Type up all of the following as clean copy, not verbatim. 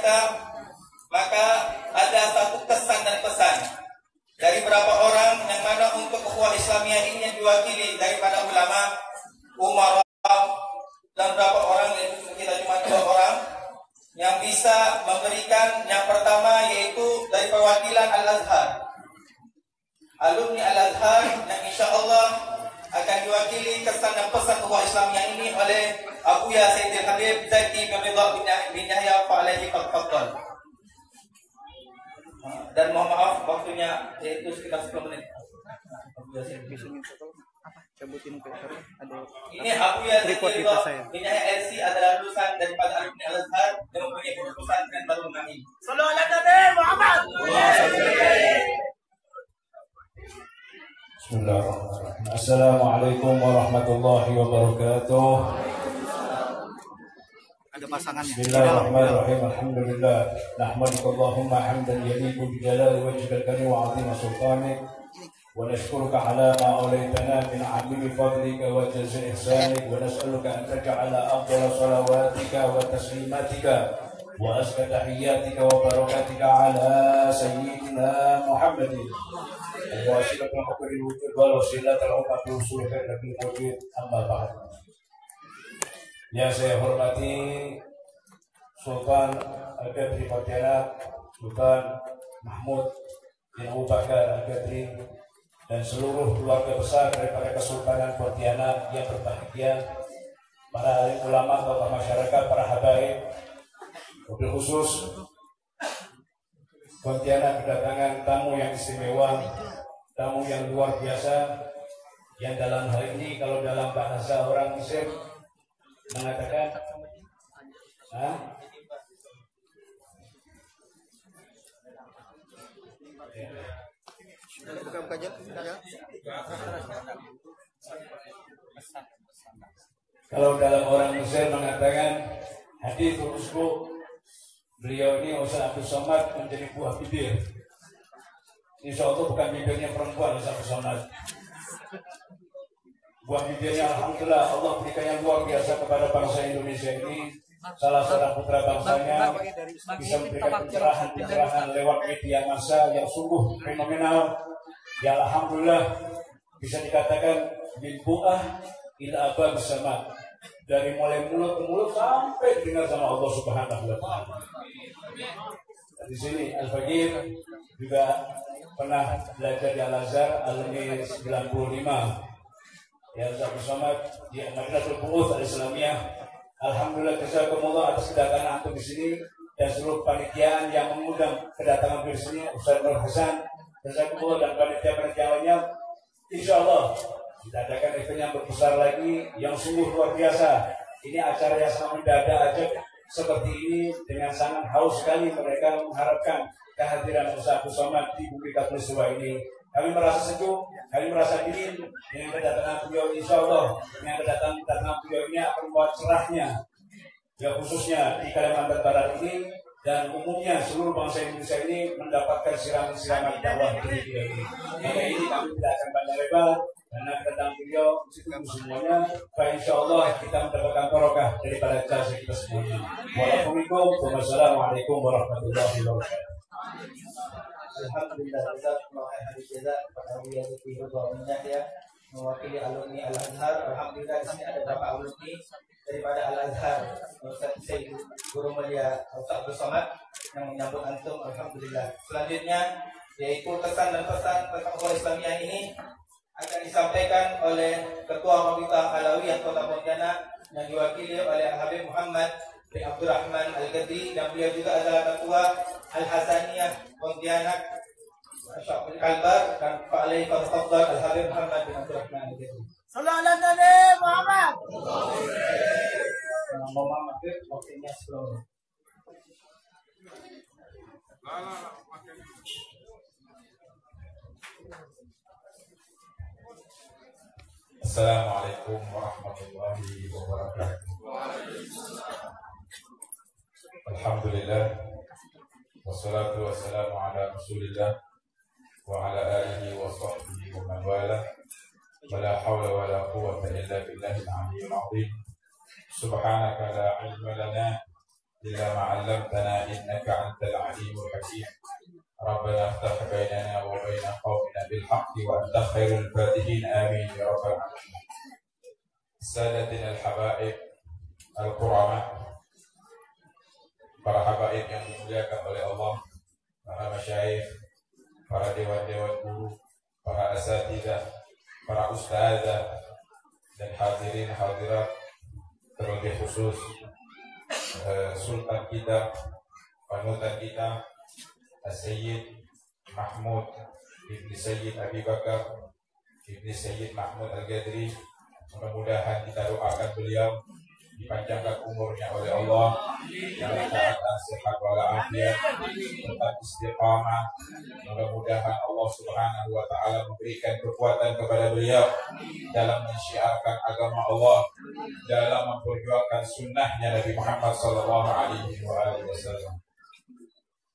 kita, maka ada satu kesan dan pesan dari beberapa orang yang mana untuk ukhuwah Islamiyah ini yang diwakili daripada ulama, umara, dan beberapa orang, yaitu kita cuma 2 orang yang bisa memberikan. Yang pertama yaitu dari perwakilan Al-Azhar, alumni Al-Azhar, yang insyaAllah akan diwakili kesan dan pesan ukhuwah Islamiyah ini oleh Abuya Sayyidil Habib Zaki bin Ridha bin Yahya fa'alaihi fadl. Dan mohon maaf waktunya yaitu sekitar 10 menit. Ini Abuya Zaki bin Yahya LC adalah lulusan daripada alumni Al-Azhar yang mempunyai perusahaan dengan Darul Naim. Sallallahu alaihi Nabi Muhammad. Bismillahirrahmanirrahim. Assalamualaikum warahmatullahi wabarakatuh. Ada pasangannya. Bismillahirrahmanirrahim. Alhamdulillah. Nahmaduka Allahumma hamdan yaliqu bi jalali wajhikal karim wa 'azimi sultanik. Wa nashkuruka 'ala ma awlaytana min 'azimi fadlika wa jazil ihsanik wa nas'aluka an taj'ala afdhala salawatika wa taslimatika wa azka tahiyyatika wa barakatika 'ala sayyidina Muhammadin. Wasilatul haqil wujud wal wasilatul haqil usul khairul wujud amma ba'd. Yang saya hormati Sultan Al-Qadri Pontianak, Sultan Mahmud bin Abu Bakar Al-Qadri, dan seluruh keluarga besar daripada Kesultanan Pontianak yang berbahagia, para alim ulama, tokoh masyarakat, para habaib, mobil khusus Pontianak kedatangan tamu yang istimewa, tamu yang luar biasa, yang dalam hal ini kalau dalam bahasa orang Mesir mengatakan kalau dalam orang Mesir mengatakan hadis urusku, beliau ini Ustaz Abdul Somad menjadi buah bibir. Insya Allah bukan bibirnya perempuan Ustaz Abdul Somad. Buah bibirnya alhamdulillah Allah berikan yang luar biasa kepada bangsa Indonesia ini. Salah seorang putra bangsanya bisa memberikan pencerahan lewat media massa yang sungguh fenomenal. Ya alhamdulillah bisa dikatakan min bu'ah ila aba bersama, dari mulai mulut ke mulut sampai didengar sama Allah Subhanahu wa taala. Di sini Al-Faqir juga pernah belajar di Al-Azhar, alumni 95. Ya, bersama di Madinatul Bu'uts Al-Islamiyah. Alhamdulillah jazakumullah atas kedatangan antum di sini dan seluruh panitia yang mengundang kedatangan di sini, Ustaz Nur Hasan, jazakumullah, dan panitia-panitia lainnya. Insyaallah kita adakan event yang berbesar lagi yang sungguh luar biasa. Ini acara yang sangat mendadak aja seperti ini, dengan sangat haus sekali mereka mengharapkan kehadiran Ustaz Abdul Somad di bumi Katulistiwa ini. Kami merasa sejuk, kami merasa dingin dengan kedatangan beliau. Insya Allah dengan kedatangan beliau ini akan membuat cerahnya, ya khususnya di Kalimantan Barat ini dan umumnya seluruh bangsa Indonesia ini mendapatkan siraman-siraman dakwah dari beliau ini. Maka ini kami tidak akan banyak lebar karena kedatangan beliau cukup semuanya. Baik, insya Allah kita mendapatkan barokah daripada jasa kita semuanya. Wassalamualaikum warahmatullahi wabarakatuh. Alhamdulillah, jazakumullah khairan kepada Abuya Zaki bin Yahya mewakili alumni Al-Azhar. Alhamdulillah di sini ada beberapa alumni daripada Al-Azhar. Ustaz Sayyid Guru Mulia Ustaz Abdul Somad yang menyambut antum. Alhamdulillah. Selanjutnya yaitu kesan dan pesan tentang ukhuwah Islamiyah ini akan disampaikan oleh Ketua Rabithah Alawiyah Kota Pontianak yang diwakili oleh Habib Muhammad bin Abdurrahman Al-Qadri, dan beliau juga adalah Ketua Al-Hasaniyah Pontianak Syekh Kalbar, dan fa'alaihi fadl Al-Habib Muhammad bin Abdurrahman Al-Qadri. Sallallahu alaihi Nabi Muhammad. Mohon maaf waktunya sebelum. Assalamualaikum warahmatullahi wabarakatuh. Alhamdulillah, wassalatu wassalamu ala rasulillah wa ala alihi wa sahbihi wa man wala, wa la hawla wa la quwwata illa billahi al-aliyyil azim. Subhanaka la ilma lana إلا ما علمتنا إنك أنت العليم الحكيم. ربنا افتح بيننا وبين قومنا بالحق وأنت خير الفاتحين آمين يا رب العالمين. سادتنا الحبائب الكرماء، para habaib yang dimuliakan oleh Allah, para masyayikh, para dewan-dewan guru, para asatidzah, para ustazah, dan hadirin hadirat, terlebih khusus Sultan kita, panutan kita, Sayyid Mahmud Ibni Sayyid Abi Bakar Ibni Sayyid Mahmud Al-Ghadri. Mudah-mudahan kita doakan beliau dipanjangkan umurnya oleh Allah, dalam keadaan sehat walafiat, tetap istiqamah. Mudah-mudahan Allah Subhanahu wa taala memberikan kekuatan kepada beliau dalam mensyiarkan agama Allah, dalam memperjuangkan sunnahnya Nabi Muhammad sallallahu alaihi wasallam.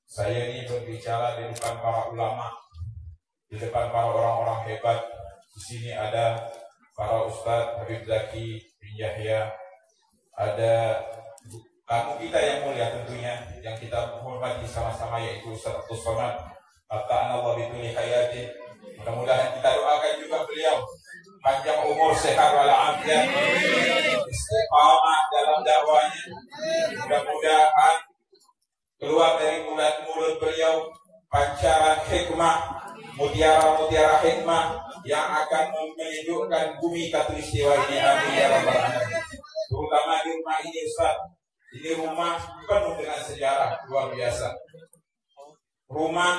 Saya ini berbicara di depan para ulama, di depan para orang-orang hebat. Di sini ada para Ustadz Habib Zaki bin Yahya, ada tamu kita yang mulia tentunya, yang kita hormati sama-sama, yaitu Ustadz Abdul Somad. Allah bituli hayatin. Mudah-mudahan kita doakan juga beliau panjang umur, sehat walafiat, istiqamah dalam dakwahnya. Mudah-mudahan keluar dari mulut beliau pancaran hikmah, mutiara-mutiara hikmah yang akan menyejukkan bumi Katulistiwa ini. Amin ya rabbal alamin. Terutama di rumah ini Ustaz, ini rumah penuh dengan sejarah luar biasa. Rumah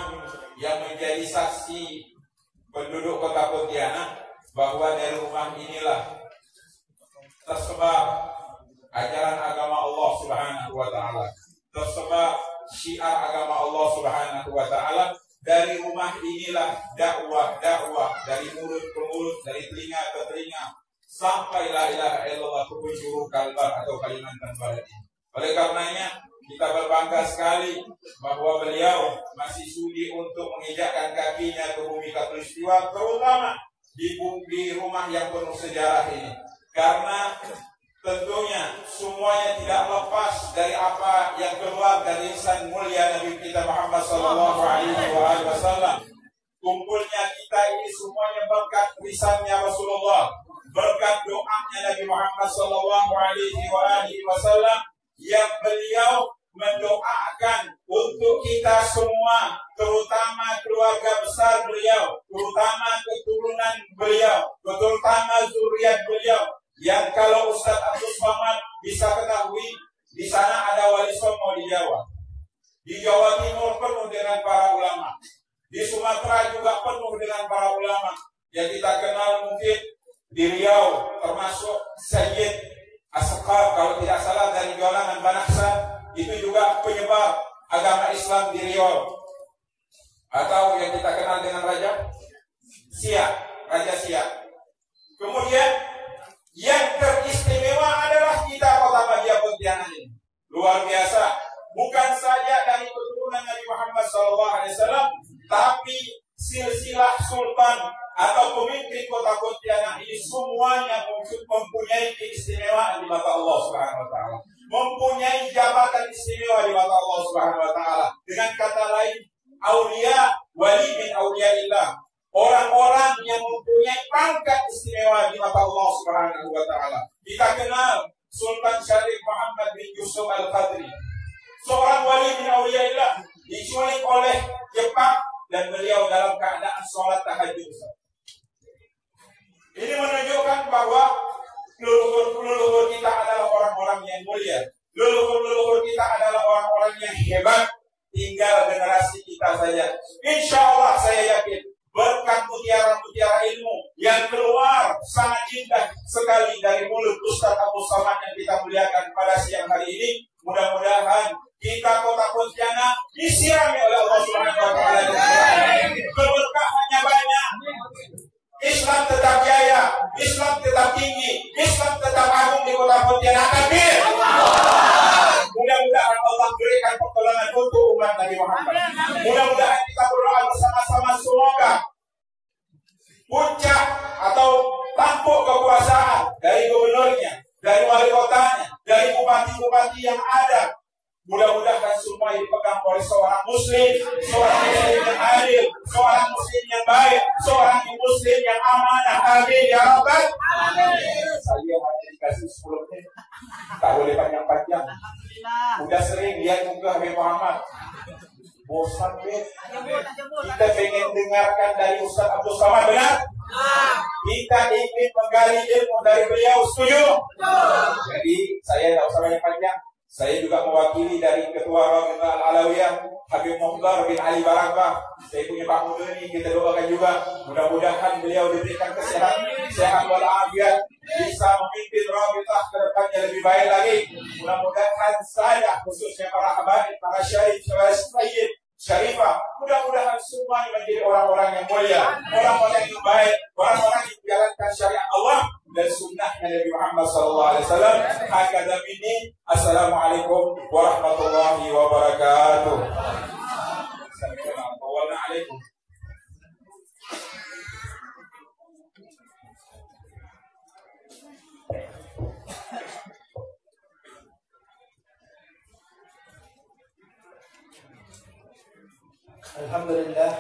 yang menjadi saksi penduduk kota Pontianak bahwa dari rumah inilah tersebar ajaran agama Allah Subhanahu wa taala, tersebar syiar agama Allah Subhanahu wa taala. Dari rumah inilah dakwah dari mulut ke mulut, dari telinga ke telinga, sampai la ilaha illallah ke penjuru Kalbar atau Kalimantan Barat. Oleh karenanya kita berbangga sekali bahwa beliau masih sudi untuk menginjakkan kakinya ke bumi Katulistiwa, terutama di rumah yang penuh sejarah ini. Karena tentunya semuanya tidak lepas dari apa yang keluar dari lisan mulia Nabi kita Muhammad sallallahu alaihi wasallam. Kumpulnya kita ini semuanya berkat lisannya Rasulullah, berkat doanya Nabi Muhammad sallallahu alaihi wasallam yang beliau mendoakan untuk kita semua, terutama keluarga besar beliau, terutama keturunan beliau, terutama zuriat beliau. Yang kalau Ustadz Abdul Somad bisa ketahui, di sana ada Wali Songo di Jawa. Di Jawa Timur penuh dengan para ulama. Di Sumatera juga penuh dengan para ulama. Yang kita kenal mungkin di Riau, termasuk Sayyid Asqaf, kalau tidak salah dari Jolangan Banaksa, itu juga penyebar agama Islam di Riau. Atau yang kita kenal dengan Raja Siak. Kemudian yang teristimewa adalah kita Kota Bahagia Pontianak ini. Luar biasa. Bukan saja dari keturunan Nabi Muhammad SAW, tapi silsilah sultan atau pemimpin Kota Pontianak ini semuanya mempunyai keistimewaan di mata Allah Subhanahu wa taala. Mempunyai jabatan istimewa di mata Allah Subhanahu wa taala. Dengan kata lain, aulia, wali min auliaillah. Orang-orang yang mempunyai pangkat istimewa di mata Allah Subhanahu wa taala. Kita kenal Sultan Syarif Muhammad bin Yusuf Al-Qadri, seorang wali min auliaillah, diculik oleh Jepang dan beliau dalam keadaan sholat tahajud. Ini menunjukkan bahwa leluhur kita adalah orang-orang yang mulia. Leluhur kita adalah orang-orang yang hebat. Tinggal generasi kita saja. Insya Allah saya yakin berkat mutiara-mutiara ilmu yang keluar sangat indah sekali dari mulut Ustadz Abdul Somad yang kita muliakan pada siang hari ini. Mudah-mudahan kita Kota Pontianak disirami oleh Allah Subhanahu wa taala. Keberkahannya banyak. Islam tetap jaya, Islam tetap tinggi, Islam tetap agung di Kota Pontianak. Takbir. Mudah-mudahan Allah berikan pertolongan untuk umat Nabi Muhammad. Mudah-mudahan kita berdoa bersama-sama, semoga puncak atau tampuk kekuasaan dari gubernurnya, dari wali kotanya, dari bupati-bupati yang ada Mudah-mudahan semua ini dipegang oleh seorang muslim, seorang muslim yang adil, seorang muslim yang baik, seorang muslim yang amanah. Amin ya rabbal alamin. Saya hanya dikasih 10 menit, tak boleh panjang-panjang. Udah sering lihat muka Habib Muhammad, bosan deh. Kita pengen dengarkan dari Ustaz Abdul Samad, benar? Kita ingin menggali ilmu dari beliau, setuju? Jadi saya tidak usah banyak panjang. Saya juga mewakili dari Ketua Rabita Al-Alawiyah Habib Mukhtar bin Ali Barakah. Saya punya Pak Muda ini, kita doakan juga. Mudah-mudahan beliau diberikan kesehatan, sehat walafiat, bisa memimpin Rabitah ke depannya lebih baik lagi. Mudah-mudahan saya, khususnya para habaib, para syarif, para sayyid, syarifah, mudah-mudahan semuanya menjadi orang-orang yang mulia, orang-orang yang baik, orang-orang yang menjalankan syariat Allah dan sunnahnya Nabi Muhammad SAW. Hakadha minni. Assalamualaikum warahmatullahi wabarakatuh. Assalamualaikum. Alhamdulillah,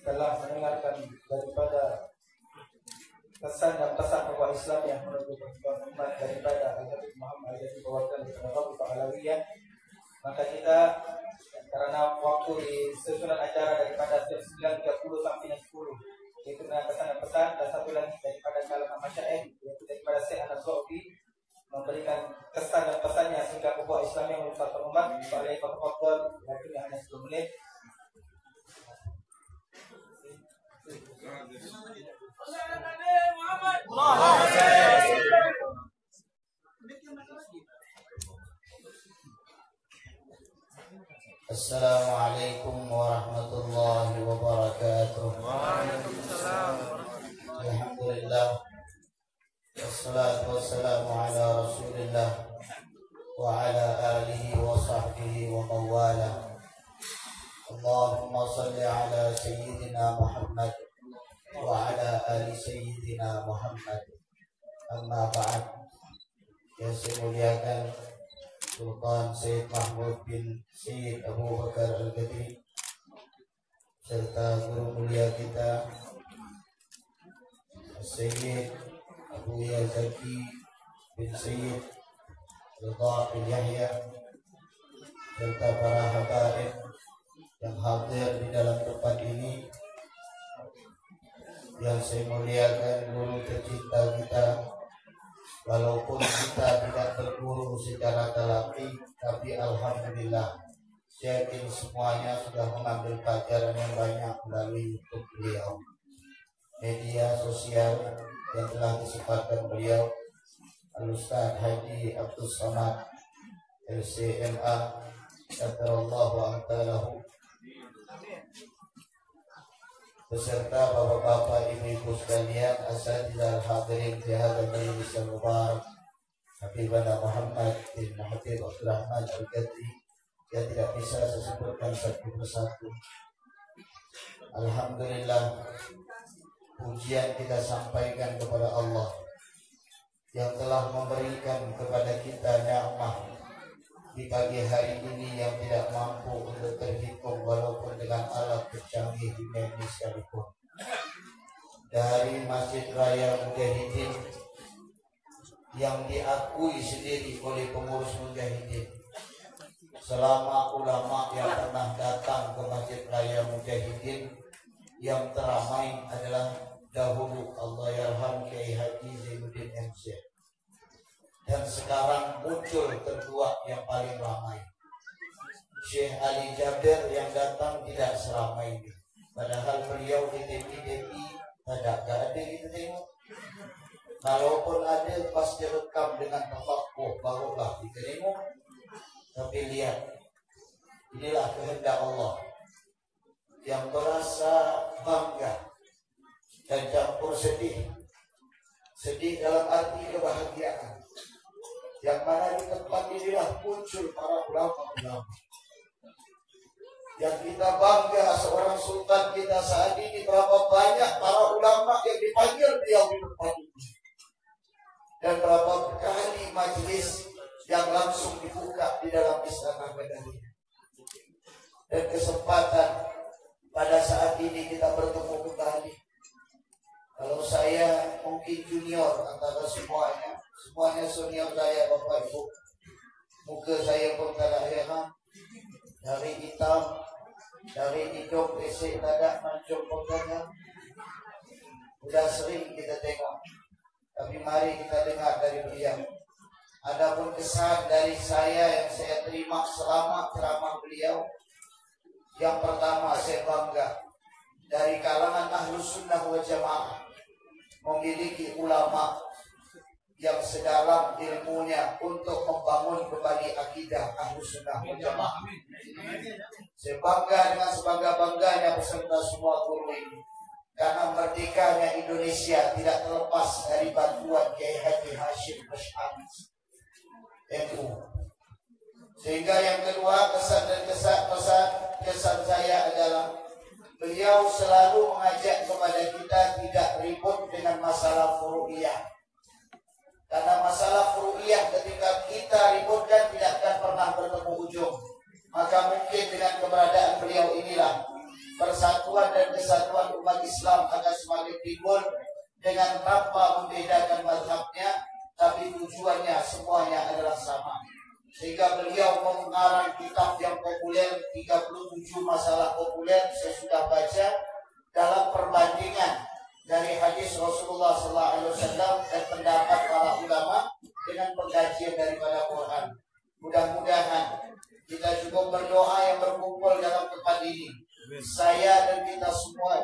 telah mendengarkan daripada pesan dan pesan tokoh Islam yang menuju perkembangan umat daripada Al-Habib Muhammad yang dibawakan di Rabita Al-Alawiyah. Maka kita, karena waktu di susunan acara daripada 9.30 sampai 10, yaitu dengan pesan dan pesan, dan satu lagi daripada kalangan masyarakat, yaitu daripada Syekh An-Nazofi, memberikan kesan dan pesannya sehingga tokoh Islam yang merupakan umat. Oleh Pak waktunya hanya 10 menit. Assalamualaikum warahmatullahi wabarakatuh. Alhamdulillah, wassalatu wassalamu ala rasulillah wa ala alihi wa sahbihi wa mawala. Allahumma salli ala sayyidina Muhammad wa ala ali sayyidina Muhammad. Amma ba'd. Yang saya muliakan Sultan Syed Mahmud bin Syed Abu Bakar Al-Ghadri serta guru mulia kita Syed Abu Yazaki bin Syed Ridha bin Yahya serta para habaib yang hadir di dalam tempat ini. Yang saya muliakan guru tercinta kita, walaupun kita tidak berguru secara telaki, tapi alhamdulillah saya yakin semuanya sudah mengambil pelajaran yang banyak melalui YouTube beliau, media sosial yang telah disempatkan beliau, Al-Ustaz Haji Abdul Samad LCMA Qadarallahu A'talahu, beserta bapak-bapak, ibu-ibu sekalian, asatidz hadirin di hadzal majlis mubarak, Habibana Muhammad bin Habib Abdul Rahman Al-Ghadri yang tidak bisa saya sebutkan satu persatu. Alhamdulillah, pujian kita sampaikan kepada Allah yang telah memberikan kepada kita nikmat di pagi hari ini yang tidak mampu untuk terhitung walaupun dengan alat tercanggih dunia ini sekalipun. Dari Masjid Raya Mujahidin yang diakui sendiri oleh pengurus Mujahidin, selama ulama yang pernah datang ke Masjid Raya Mujahidin yang teramai adalah dahulu Allahyarham Kiai Haji Zainuddin MC. Dan sekarang muncul kedua yang paling ramai, Syekh Ali Jabir, yang datang tidak seramai ini. Padahal beliau di TV tidak ada gitu tengok. Kalaupun ada pas direkam dengan tafaqquh barulah diterima. Tapi lihat, inilah kehendak Allah yang berasa bangga dan campur sedih. Sedih dalam arti kebahagiaan, yang mana di tempat inilah muncul para ulama-ulama yang kita bangga. Seorang sultan kita saat ini, berapa banyak para ulama yang dipanggil beliau di tempat ini, dan berapa kali majelis yang langsung dibuka di dalam istana Badawi. Dan kesempatan pada saat ini kita bertemu kembali. Kalau saya mungkin junior antara semuanya senior saya, Bapak Ibu. Muka saya pun tak heran, dari hitam, dari hidung esek dadak mancung pokoknya. Sudah sering kita tengok, tapi mari kita dengar dari beliau. Adapun kesan dari saya yang saya terima selama ceramah beliau, yang pertama saya bangga dari kalangan Ahlus Sunnah wal Jamaah memiliki ulama yang sedalam ilmunya untuk membangun kembali akidah Ahlus Sunnah wal Jamaah. Saya bangga dengan sebangga-bangganya beserta semua guru ini, karena merdekanya Indonesia tidak terlepas dari bantuan Kiai Haji Hashim Asy'ari NU. Sehingga yang kedua, kesan saya adalah beliau selalu mengajak kepada kita tidak ribut dengan masalah furu'iyah. Karena masalah furu'iyah ketika kita ributkan tidak akan pernah bertemu ujung. Maka mungkin dengan keberadaan beliau inilah persatuan dan kesatuan umat Islam akan semakin timbul dengan tanpa membedakan mazhabnya, tapi tujuannya semuanya adalah sama. Sehingga beliau mengarang kitab yang populer, 37 masalah populer saya sudah baca dalam perbandingan dari hadis Rasulullah SAW dan pendapat para ulama dengan pengkajian daripada Quran. Mudah-mudahan kita cukup berdoa yang berkumpul dalam tempat ini. Saya dan kita semua,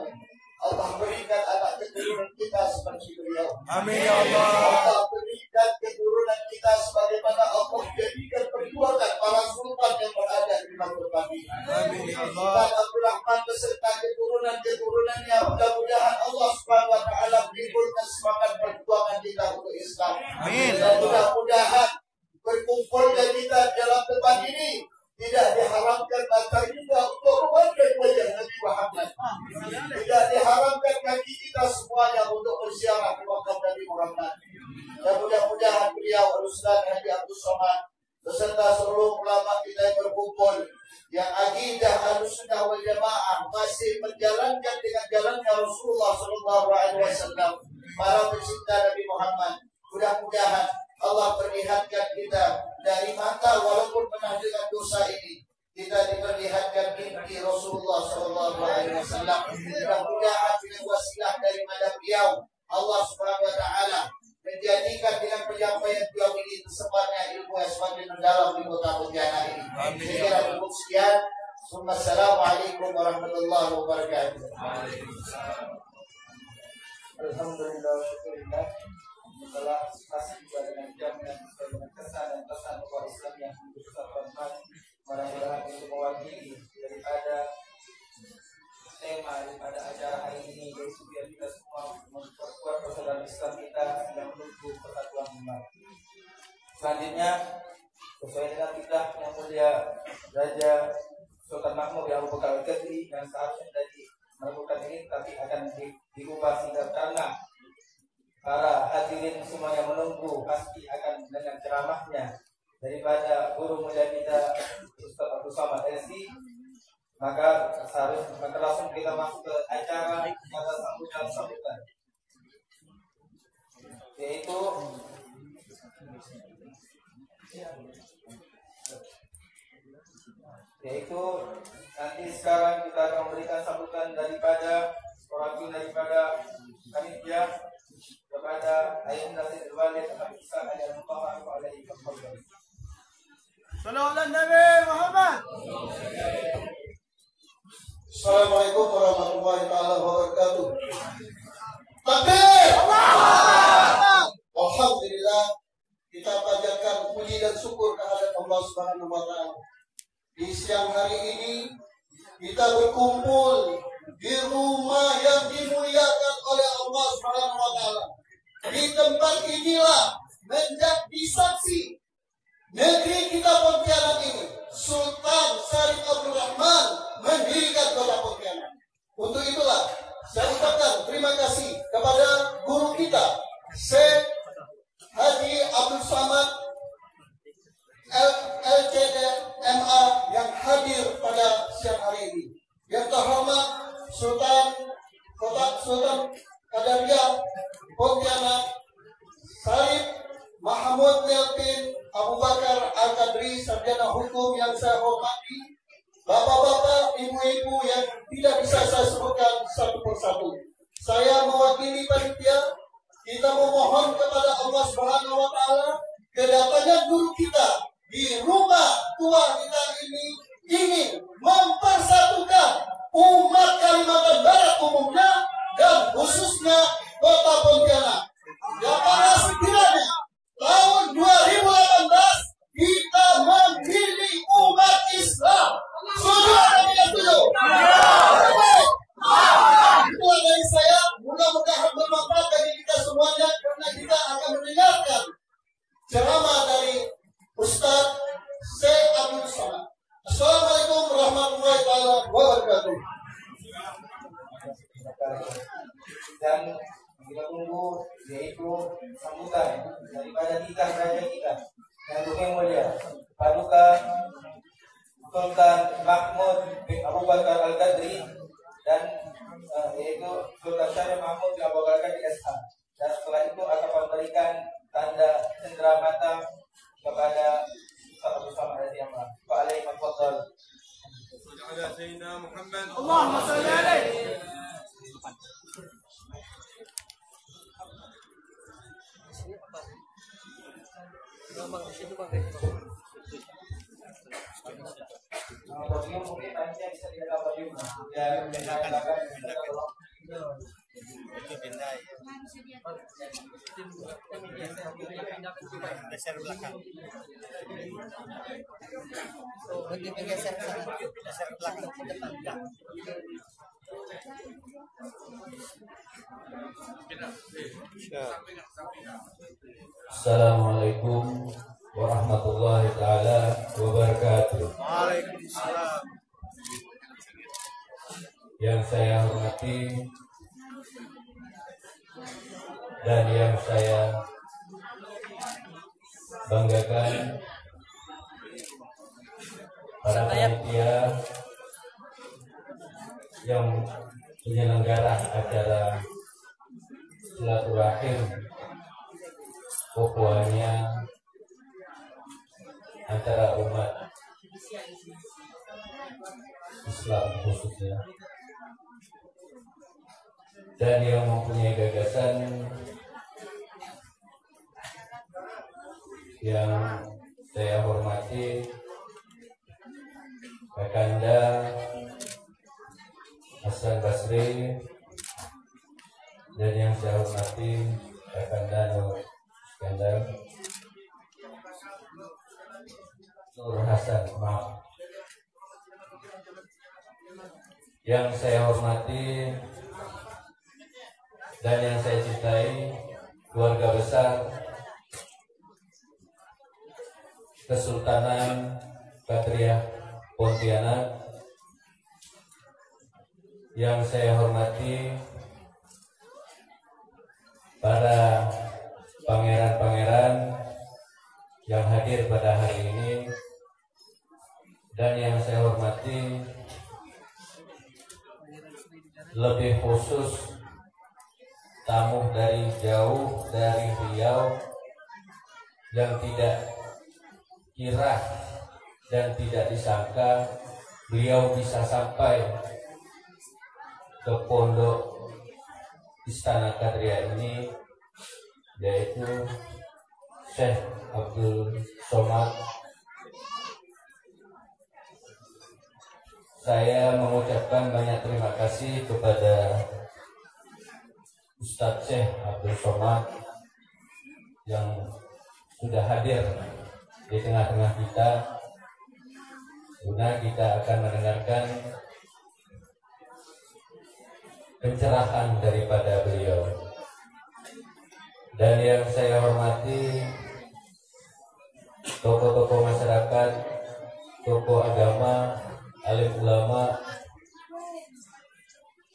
Allah berikan anak keturunan kita seperti beliau. Amin ya Allah. Allah berikan keturunan kita sebagaimana Allah jadikan perjuangan para sultan yang berada di tempat ini. Amin ya Allah. Dan Abdul Rahman beserta keturunannya, mudah-mudahan Allah Subhanahu wa taala menimbulkan semangat perjuangan kita untuk Islam. Amin. Dan mudah-mudahan berkumpulnya kita dalam tempat ini tidak diharamkan mata kita untuk memandang wajah Nabi Muhammad. Tidak diharamkan kaki kita semuanya untuk berziarah ke makam Nabi Muhammad. Dan mudah-mudahan beliau Ustaz Haji Abdul Somad beserta seluruh ulama kita yang berkumpul, yang akidah Ahlus Sunnah wal Jamaah masih menjalankan dengan jalannya Rasulullah SAW, para pecinta Nabi Muhammad. Mudah-mudahan Allah perlihatkan kita dari mata walaupun pernah dengan dosa ini, kita diperlihatkan mimpi Rasulullah SAW. Mudah-mudahan dengan wasilah daripada beliau, Allah Subhanahu wa taala menjadikan dengan penyampaian beliau ini tersebarnya ilmu yang semakin mendalam di kota Pontianak ini. Saya kira cukup sekian. Assalamualaikum warahmatullahi wabarakatuh. Alhamdulillah, syukurillah. Setelah kasih juga dengan jaminan dengan kesan dan pesan umat Islam yang besar hormat, mudah-mudahan itu mewakili daripada tema daripada acara hari ini, yaitu biar kita semua memperkuat persaudaraan Islam kita yang menuju persatuan umat. Selanjutnya, sesuai dengan kita yang mulia Raja Sultan Mahmud yang Abu Bakar Al-Qadri yang seharusnya tadi melakukan ini, tapi akan diubah sehingga karena para hadirin semuanya menunggu pasti akan dengan ceramahnya daripada guru mulia kita Ustaz Abdul Somad LC, maka langsung kita masuk ke acara kata sambutan, yaitu nanti sekarang kita akan memberikan sambutan daripada orang daripada panitia kepada Ayah Nasir Walid Ahmad Isa Al-Muhammad alaihi wasallam. Salawat Nabi Muhammad. Assalamualaikum warahmatullahi wabarakatuh. Takbir! Alhamdulillah, kita panjatkan puji dan syukur kehadirat Allah Subhanahu wa taala. Di siang hari ini kita berkumpul di rumah yang dimuliakan oleh Allah Subhanahu wa taala. Di tempat inilah menjadi saksi negeri kita Pontianak ini. Sultan Syarif Abdul Rahman mendirikan kota Pontianak. Untuk itulah saya ucapkan terima kasih kepada guru kita Syekh Haji Abdul Somad Sultan Kadaria Pontianak, Sarip Mahmud Melkin Abu Bakar Al-Kadri, sarjana hukum yang saya hormati, bapak-bapak, ibu-ibu yang tidak bisa saya sebutkan satu persatu. Saya mewakili panitia, kita memohon kepada Allah Subhanahu wa taala kedatangan guru kita di rumah tua kita ini ingin mempersatukan umat Kalimantan Barat umumnya dan khususnya Kota Pontianak. Yang mana sekiranya tahun 2018 kita memilih umat Islam. Itulah dari saya, mudah-mudahan bermanfaat bagi kita semuanya karena kita akan mendengarkan ceramah dari Ustaz Syekh Abdul Somad. Assalamualaikum warahmatullahi wabarakatuh. Dan kita tunggu yaitu sambutan daripada kita raja kita yang yang mulia Paduka Sultan Mahmud bin Abu Bakar Al-Kadri dan yaitu Sultan Syarif Mahmud bin Abu Bakar Al-Kadri SH. Dan setelah itu akan memberikan tanda cendera mata kepada Ustaz Abdul Somad radhiyallahu anhu. Wa alaihi wasallam. Allahumma salli alaihi. Podium mungkin nanti bisa dilihat podium dan menandakan geser belakang. Geser ke belakang ke depan. Assalamualaikum warahmatullahi taala wabarakatuh. Waalaikumsalam. Yang saya hormati dan yang saya banggakan para panitia yang penyelenggara acara silaturahim pokoknya antara umat Islam khususnya, dan yang mempunyai gagasan yang saya hormati Kakanda Hasan Basri, dan yang saya hormati Kakanda Nur Iskandar Nur Hasan, maaf. Yang saya hormati dan yang saya cintai keluarga besar Kesultanan Kadriah Pontianak, yang saya hormati para pangeran-pangeran yang hadir pada hari ini, dan yang saya hormati lebih khusus tamu dari jauh dari Riau yang tidak kira dan tidak disangka beliau bisa sampai ke pondok Istana Kadriah ini, yaitu Syekh Abdul Somad. Saya mengucapkan banyak terima kasih kepada Ustadz Syekh Abdul Somad yang sudah hadir di tengah-tengah kita, guna kita akan mendengarkan pencerahan daripada beliau. Dan yang saya hormati tokoh-tokoh masyarakat, tokoh agama, alim ulama,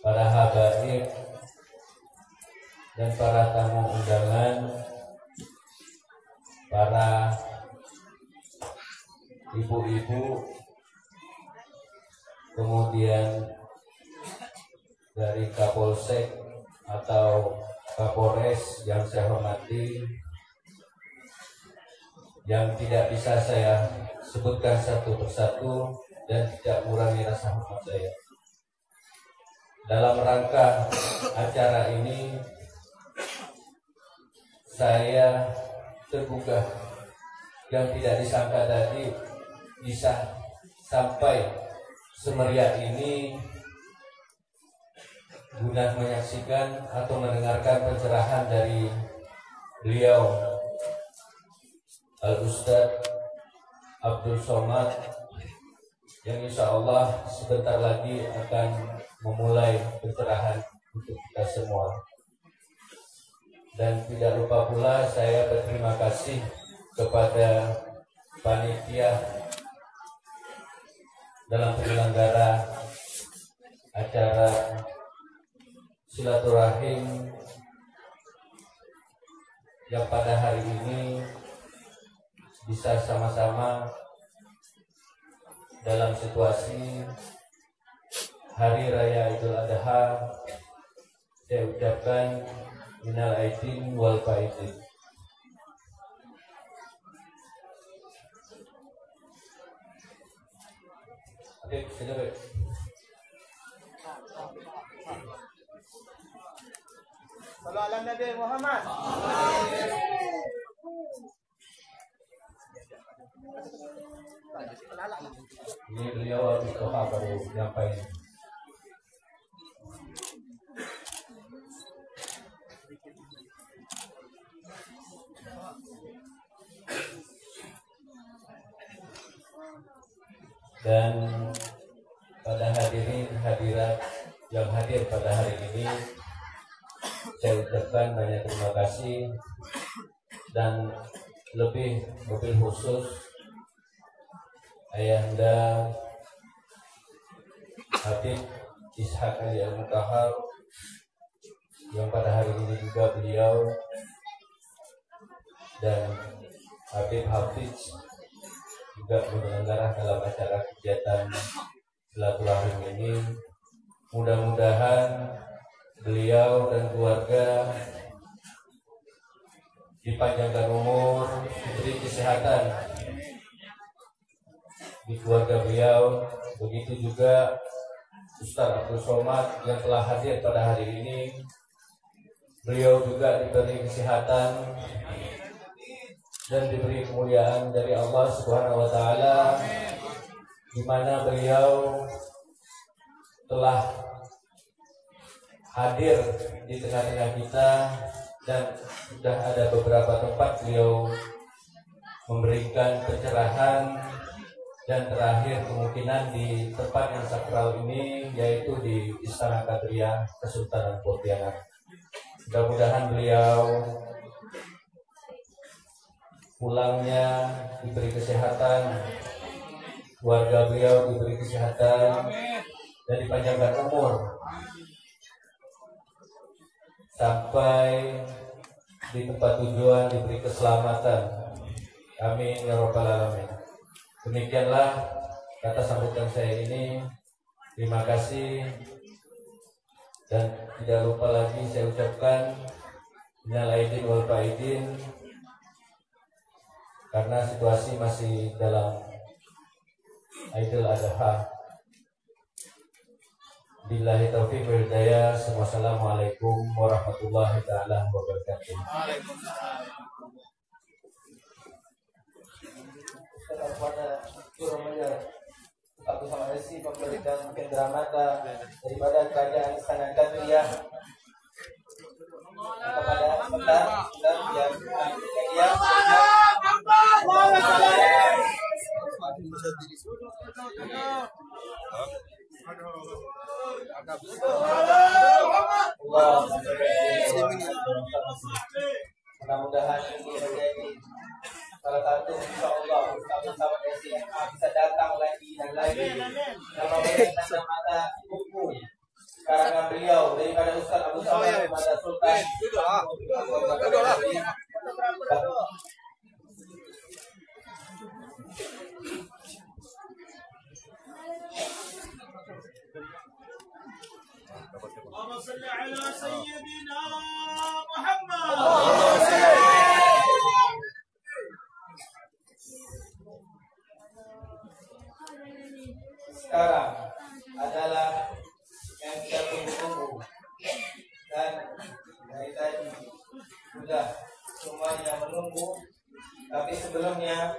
para habaib, dan para tamu undangan, para ibu-ibu, kemudian dari Kapolsek atau Kapolres yang saya hormati, yang tidak bisa saya sebutkan satu persatu dan tidak mengurangi rasa hormat saya. Dalam rangka acara ini, saya tergugah yang tidak disangka tadi bisa sampai semeriah ini guna menyaksikan atau mendengarkan pencerahan dari beliau Al-Ustadz Abdul Somad yang insya Allah sebentar lagi akan memulai pencerahan untuk kita semua. Dan tidak lupa pula saya berterima kasih kepada panitia dalam penyelenggara acara silaturahim yang pada hari ini bisa sama-sama dalam situasi Hari Raya Idul Adha. Saya ucapkan minal aidin wal faizin. Oke, silakan. Salam ala Nabi Muhammad. Ini beliau habis doa baru nyampaikan. Dan pada hadirin hadirat yang hadir pada hari ini, saya ucapkan banyak terima kasih dan lebih khusus Ayahanda Habib Ishaq Ali Al-Mutahhar yang pada hari ini juga beliau dan Habib Hafiz juga menyelenggara dalam acara kegiatan silaturahim ini. Mudah-mudahan beliau dan keluarga dipanjangkan umur, diberi kesehatan di keluarga beliau. Begitu juga Ustaz Abdul Somad yang telah hadir pada hari ini, beliau juga diberi kesehatan dan diberi kemuliaan dari Allah Subhanahu wa taala, di mana beliau telah hadir di tengah-tengah kita dan sudah ada beberapa tempat beliau memberikan pencerahan, dan terakhir kemungkinan di tempat yang sakral ini, yaitu di Istana Kadriah Kesultanan Pontianak. Mudah-mudahan beliau pulangnya diberi kesehatan, keluarga beliau diberi kesehatan dan dipanjangkan umur sampai di tempat tujuan, diberi keselamatan. Amin ya rabbal alamin. Demikianlah kata sambutan saya ini. Terima kasih dan tidak lupa lagi saya ucapkan minal aidin wal faizin, karena situasi masih dalam Idul Adha. Billahi taufiq wal hidayah. Wassalamualaikum warahmatullahi taala wabarakatuh. Kepada Romalia Pak Bersama Resi memberikan kendera mata daripada kerajaan Istana Kadriah kepada peserta yang dia mudah-mudahan ini menjadi salah satu insyaAllah sahabat-sahabat Resi yang bisa datang lagi dan lagi dan memberikan tanda-tanda buku karangan beliau daripada Ustaz Abu Somad kepada Sultan. صل على سيدنا محمد. Sekarang adalah yang kita tunggu-tunggu, dan dari tadi sudah semuanya menunggu. Tapi sebelumnya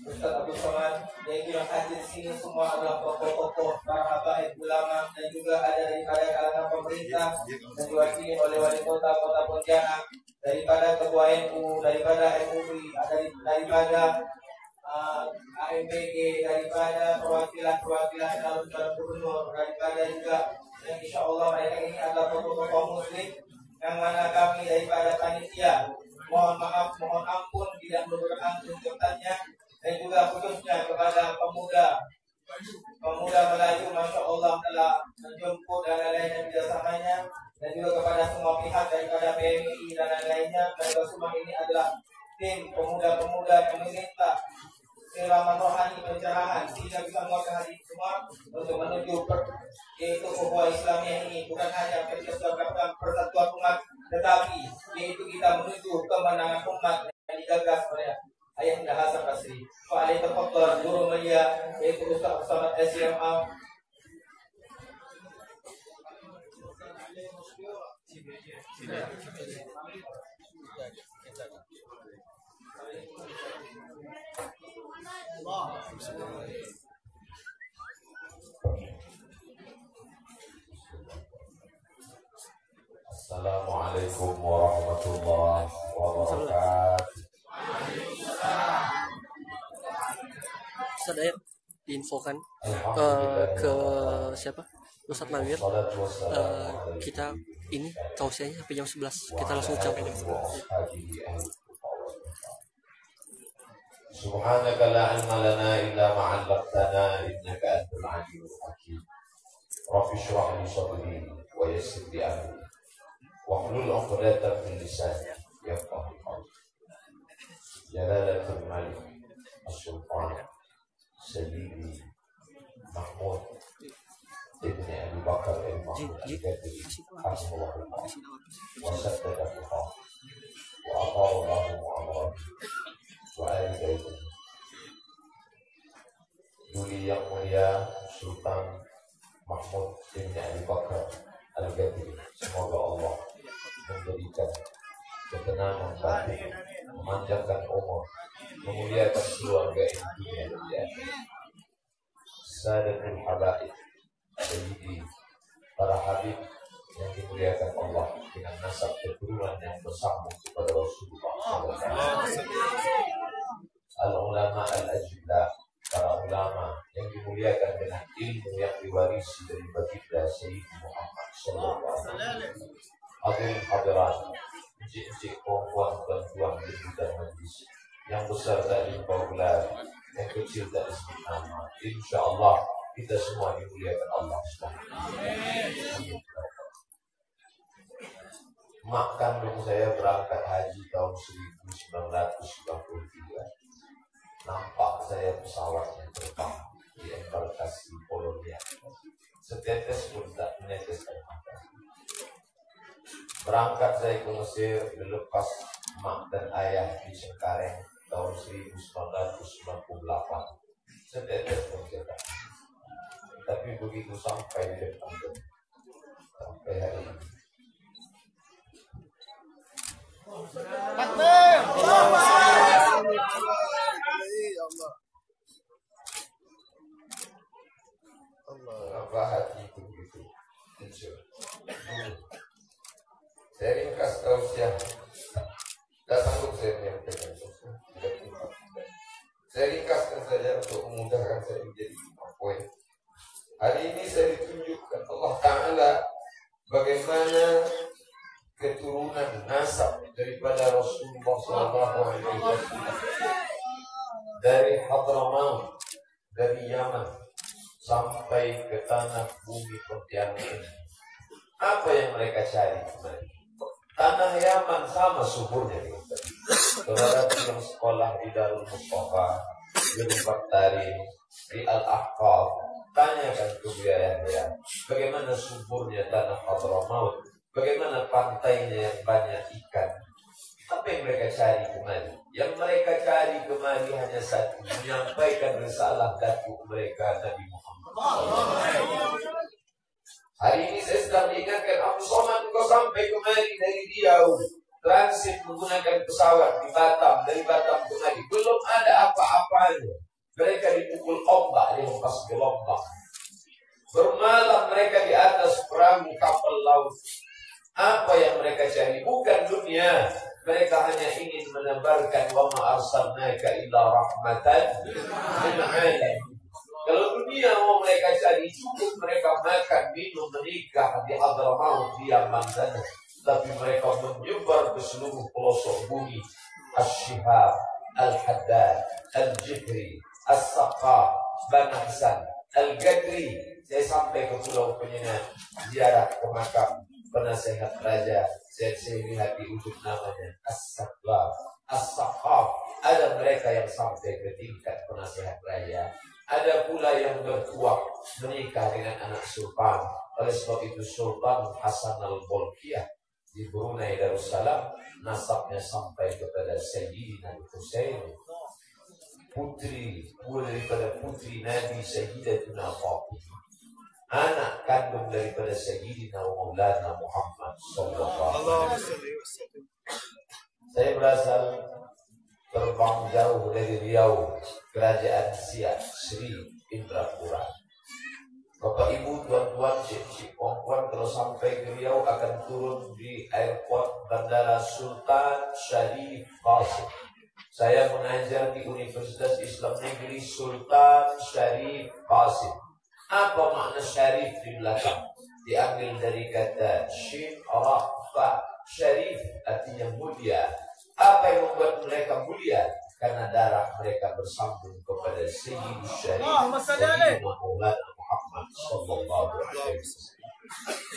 Ustaz Abdul Somad yaitu yang hadir sini semua adalah tokoh-tokoh para habaib ulama dan juga ada daripada kalangan pemerintah dan diwakili oleh wali kota Pontianak, daripada ketua NU, daripada MUI, daripada AMPG, daripada perwakilan calon gubernur, daripada juga yang insya Allah mereka ini adalah tokoh-tokoh muslim yang mana kami daripada panitia mohon maaf, mohon ampun tidak berkenan tuntutannya, dan juga khususnya kepada pemuda Melayu, masya Allah telah menjemput dan lain-lainnya kerjasamanya, dan juga kepada semua pihak daripada PMI dan lain-lainnya. Mereka semua ini adalah tim pemuda-pemuda yang meminta keraman rohani pencerahan sehingga bisa menguatkan hati semua untuk menuju yaitu ukhuwah Islamiyah ini, bukan hanya persatuan umat, tetapi yaitu kita menuju kemenangan umat yang digagas oleh Ayahanda Hasan Basri. Pak Ali Tafadhal, guru mulia yaitu Ustaz Somad SCMA. Assalamualaikum warahmatullahi wabarakatuh. Ustaz, ayo diinfokan ke siapa? Ustaz Nawir. Kita ini tausiahnya sampai jam 11. Kita langsung ucapkan jam 11. Subhanaka la ilma lana illa ma 'allamtana innaka antal 'alimul hakim. Rabbi shrah li sadri wa yassir li amri wahlul 'uqdatam min lisani yafqahu qawli. Jalalatul Malik As-Sultan Sayyidi Mahmud Ibn Abi Bakar Al-Mahmud Al-Ghadiri Hasbunallah wa saddaqallah wa ata'allahu mu'amalah wa alaikum. Duli yang mulia Sultan Mahmud Ibn Abi Bakar Al-Ghadiri, semoga Allah memberikan ketenangan batin, memanjangkan umur, memuliakan keluarga ini dunia. Sadatul Habaib, Sayyidi, para habib yang dimuliakan Allah dengan nasab keturunan yang bersambung kepada Rasulullah SAW. Al-ulama al-ajilla, para ulama yang dimuliakan dengan ilmu yang diwarisi dari baginda Sayyidi Muhammad SAW. Hadirin hadirat, encik-encik perempuan dan tuan ibu dan majlis, yang besar tak dibawa, yang kecil tak disebut nama. Insya Allah kita semua dimuliakan Allah SWT. Mak kandung saya berangkat haji tahun 1993. Nampak saya pesawatnya terbang di embarkasi Polonia. Setetes pun tak menetes air mata. Berangkat saya ke Mesir dilepas mak dan ayah di Cengkareng tahun 1998. Setetes pun tidak. Tapi begitu sampai di depan sampai hari ini. Mengapa hati itu begitu? Saya ringkas tausiah. Tak sanggup saya menyampaikan tausiah. Saya ringkaskan saja untuk memudahkan saya menjadi poin. Hari ini saya ditunjukkan Allah Ta'ala bagaimana keturunan nasab daripada Rasulullah SAW dari Hadramaut, dari Yaman sampai ke tanah bumi Pontianak ini. Apa yang mereka cari kemarin? Tanah Yaman sama suburnya dengan tadi. Saudara yang sekolah di Darul Mustafa, di Baktari, di Al-Ahqaf, tanyakan kebudayaannya. bagaimana suburnya tanah Hadramaut, bagaimana pantainya yang banyak ikan. Apa yang mereka cari kemari? Yang mereka cari kemari hanya satu, menyampaikan risalah datuk mereka Nabi Muhammad. Hari ini saya sedang diingatkan, Abu Somad, engkau sampai kemari dari Riau, transit menggunakan pesawat di Batam, dari Batam kemari, belum ada apa-apanya. Mereka dipukul ombak, dilepas gelombang. Bermalam mereka di atas perahu kapal laut. Apa yang mereka cari? Bukan dunia. Mereka hanya ingin menebarkan wa ma arsalnaka illa rahmatan lil alamin. Kalau dunia mau mereka cari, cukup mereka makan, minum, menikah di Hadramaut, di Yaman sana. Tapi mereka menyebar ke seluruh pelosok bumi. Asy-Syihab, Al-Haddad, Al-Jifri, As-Saqaf, Banahsan, Al-Gadri. Saya sampai ke Pulau Penyengat, ziarah ke makam penasehat raja. Saya lihat di ujung namanya As-Saqaf, As-Saqaf. Ada mereka yang sampai ke tingkat penasehat raja. Ada pula yang bertuah menikah dengan anak sultan. Oleh sebab itu Sultan Hasan al-Bolkiah di Brunei Darussalam, nasabnya sampai kepada Sayyidina Husain, putri daripada putri Nabi Sayyidatuna Fatimah, anak kandung daripada Sayyidina Maulana Muhammad sallallahu alaihi wasallam. Saya berasal terbang jauh dari Riau, Kerajaan Siak, Sri Indrapura. Bapak Ibu, tuan-tuan, cik-cik, puan-puan, kalau sampai ke Riau akan turun di airport Bandara Sultan Syarif Qasim. Saya mengajar di Universitas Islam Negeri Sultan Syarif Qasim. Apa makna syarif di belakang? Diambil dari kata Shin, Ra, Fa. Syarif artinya mulia. Apa yang membuat mereka mulia? Karena darah mereka bersambung kepada Sayyid Syarif Maulana Muhammad sallallahu alaihi wasallam.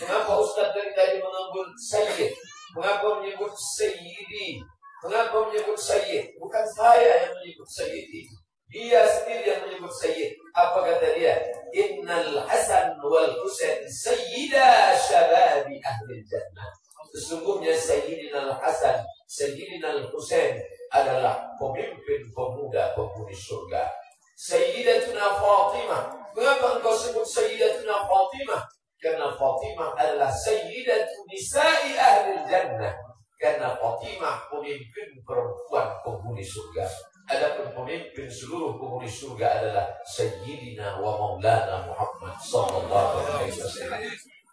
Mengapa Ustaz dari tadi menyebut Sayyid? Mengapa menyebut Sayyidi? Mengapa menyebut Sayyid? Bukan saya yang menyebut Sayyidi. Dia sendiri yang menyebut Sayyid. Apa kata dia? Innal Hasan wal Husain sayyida syababi ahli jannah. Sesungguhnya Sayyidina Al-Hasan, Sayyidina Al-Husain adalah pemimpin pemuda-pemudi surga. Sayyidatuna Fatimah. Mengapa engkau sebut Sayyidatuna Fatimah? Karena Fatimah adalah Sayyidatu Nisa'i Ahli Jannah. Karena Fatimah pemimpin perempuan penghuni surga. Adapun pemimpin seluruh penghuni surga adalah Sayyidina wa Maulana Muhammad sallallahu alaihi wasallam.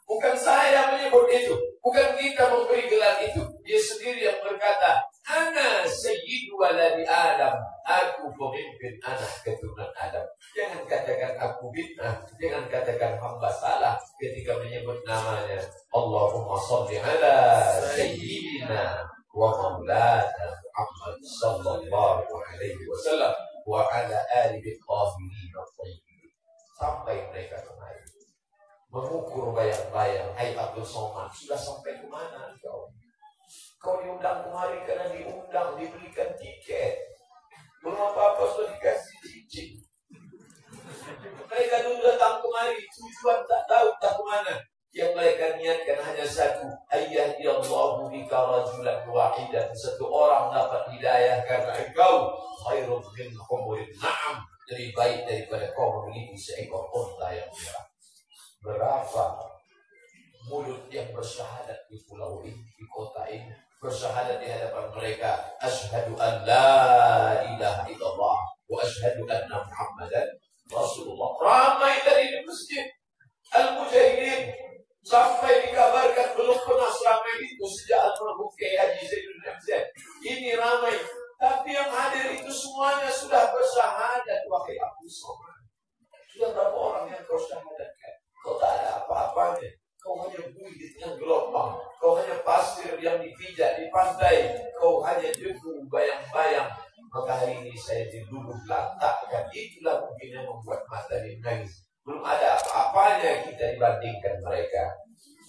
Bukan saya menyebut itu, bukan kita memberi gelar itu. Dia sendiri yang berkata, Ana Sayyidu waladi Adam, aku pemimpin anak keturunan Adam. Jangan katakan aku bid'ah, jangan katakan hamba salah ketika menyebut namanya. Allahumma salli ala Sayyidina wa Maulana Muhammad sallallahu alaihi wasallam wa ala alihi tahirin at-tayyibin. Sampai mereka kemari mengukur bayang-bayang. Hai Abdul Somad, sudah sampai kemana kau? Kau diundang kemari karena diundang, diberikan tiket. Belum apa-apa sudah dikasih cincin. Mereka dulu datang kemari, tujuan tak tahu tak kemana. Yang mereka niatkan hanya satu, ayyadiyallahu bika rajulan wahidan. Satu orang dapat hidayah karena engkau khairun min humurin na'am, lebih baik daripada kau memiliki seekor unta yang merah. Berapa mulut yang bersyahadat di pulau ini, di kota ini, bersyahadat di hadapan mereka, asyhadu an la ilaha illallah wa asyhadu anna Muhammadan Rasulullah. Ramai dari di masjid Al-Mujahidin, sampai dikabarkan belum pernah seramai itu sejak almarhum Kiai Haji Zaidul Hamzah. Ini ramai, tapi yang hadir itu semuanya sudah bersyahadat. Wahai Abu Somad, sudah berapa orang yang kau syahadatkan? Kau tak ada apa-apanya. Kau hanya bui di tengah gelombang. Kau hanya pasir yang dipijak di pantai. Kau hanya debu bayang-bayang. Maka hari ini saya diduduk lantakkan. Itulah mungkin yang membuat mata ini menangis. Belum ada apa-apanya kita dibandingkan mereka.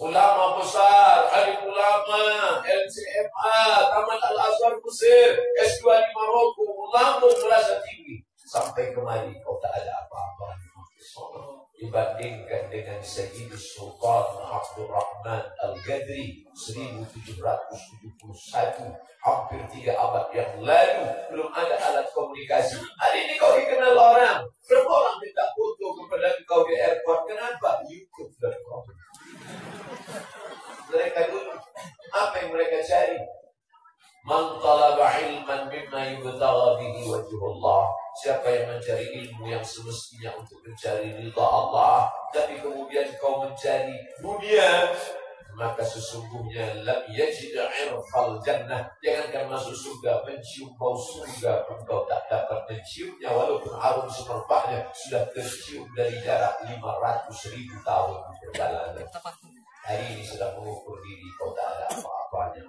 Ulama besar, alim ulama, LCMA, Taman Al-Azhar Mesir, S2 di Maroko, ulama merasa tinggi. Sampai kemari kau tak ada apa-apa. dibandingkan dengan Sayyid Sultan Abdul Rahman Al-Ghadri 1771, hampir 3 abad yang lalu. Belum ada alat komunikasi. Hari ini kau dikenal orang, berapa orang minta foto kepada kau di airport. Kenapa? YouTube.com. Mereka dulu apa yang mereka cari? Man talaba ilman mimma yubtagha bihi wajhullah. Siapa yang mencari ilmu yang semestinya untuk mencari ridha Allah, tapi kemudian kau mencari dunia, maka sesungguhnya lam yajid 'irfal jannah. Jangankan masuk surga, mencium bau surga pun kau tak dapat menciumnya, walaupun harum semerbaknya sudah tercium dari jarak 500.000 tahun di perjalanan. Hari ini sudah mengukur diri kau tak ada apa-apanya.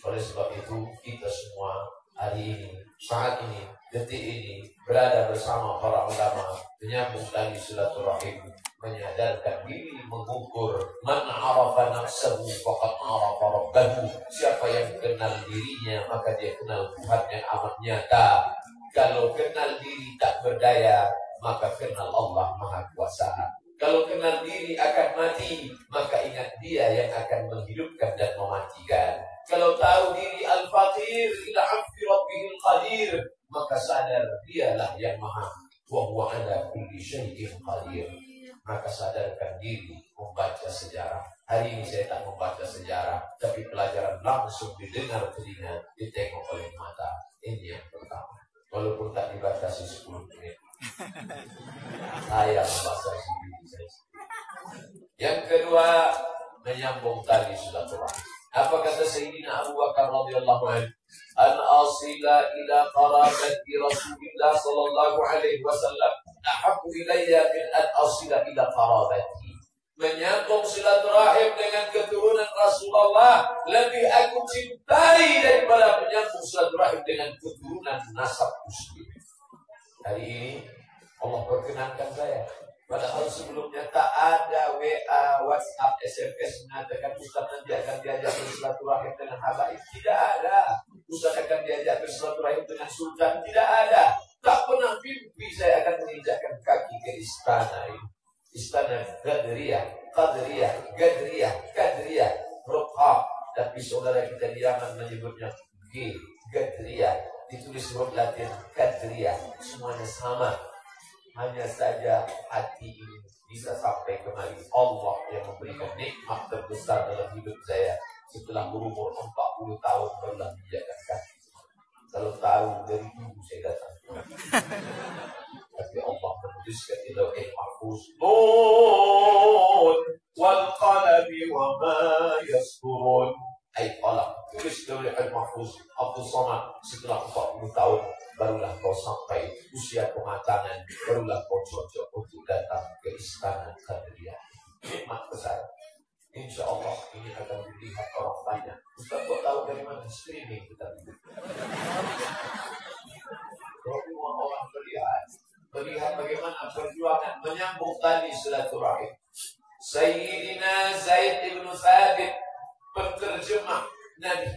Oleh sebab itu kita semua hari ini, saat ini, detik ini berada bersama para ulama, menyambung tali silaturahim, menyadarkan diri, mengukur man arafa nafsahu faqad arafa rabbahu. Siapa yang kenal dirinya maka dia kenal Tuhan yang amat nyata. Kalau kenal diri tak berdaya, maka kenal Allah Maha Kuasa. Kalau kenal diri akan mati, maka ingat Dia yang akan menghidupkan dan mematikan. Kalau tahu diri al-faqir ila 'afwi rabbihil qadir, maka sadar Dialah yang Maha wa huwa 'ala kulli syai'in qadir. Maka sadarkan diri, membaca sejarah. Hari ini saya tak membaca sejarah, tapi pelajaran langsung didengar telinga, ditengok oleh mata. Ini yang pertama. Walaupun tak dibatasi 10 menit. Saya membaca diri saya. Yang kedua, menyambung tali silaturahim. Apa kata Sayyidina Abu Bakar radhiyallahu anhu? An asila ila qarabati Rasulillah sallallahu alaihi wasallam ahabbu ilayya min an asila ila qarabati. Menyambung silaturahim dengan keturunan Rasulullah lebih aku cintai daripada menyambung silaturahim dengan keturunan nasab muslim. Hari ini Allah perkenankan saya. Padahal sebelumnya tak ada WA, WhatsApp, SMS mengatakan Ustaz nanti akan diajak bersilaturahim dengan habaib. Tidak ada. Ustaz akan diajak bersilaturahim dengan sultan. Tidak ada. Tak pernah mimpi saya akan menginjakkan kaki ke istana ini. Istana Gadriyah, Ruqah. Tapi saudara kita di Yaman menyebutnya Gadriyah. Ditulis huruf Latin Gadriyah. Semuanya sama. Hanya saja hati ini bisa sampai kemari. Allah yang memberikan nikmat terbesar dalam hidup saya. Setelah berumur 40 tahun barulah menjaga kaki. Kalau tahu dari dulu saya datang. Tapi Allah menuliskan di Lauhul Mahfuz. Nun wal qalami wa ma yasturun. Qalam, tulis di Lauhul Mahfuz. Abdul Somad setelah 40 tahun barulah kau sampai usia kematangan, barulah kau cocok untuk datang ke istana Gadriyah. Nikmat besar. Insya Allah ini akan dilihat orang banyak. Ustaz, kau tahu dari mana streaming kita hidup? Semua orang melihat bagaimana perjuangan menyambung tali silaturahim. Sayyidina Zaid ibn Thabit, penterjemah Nabi.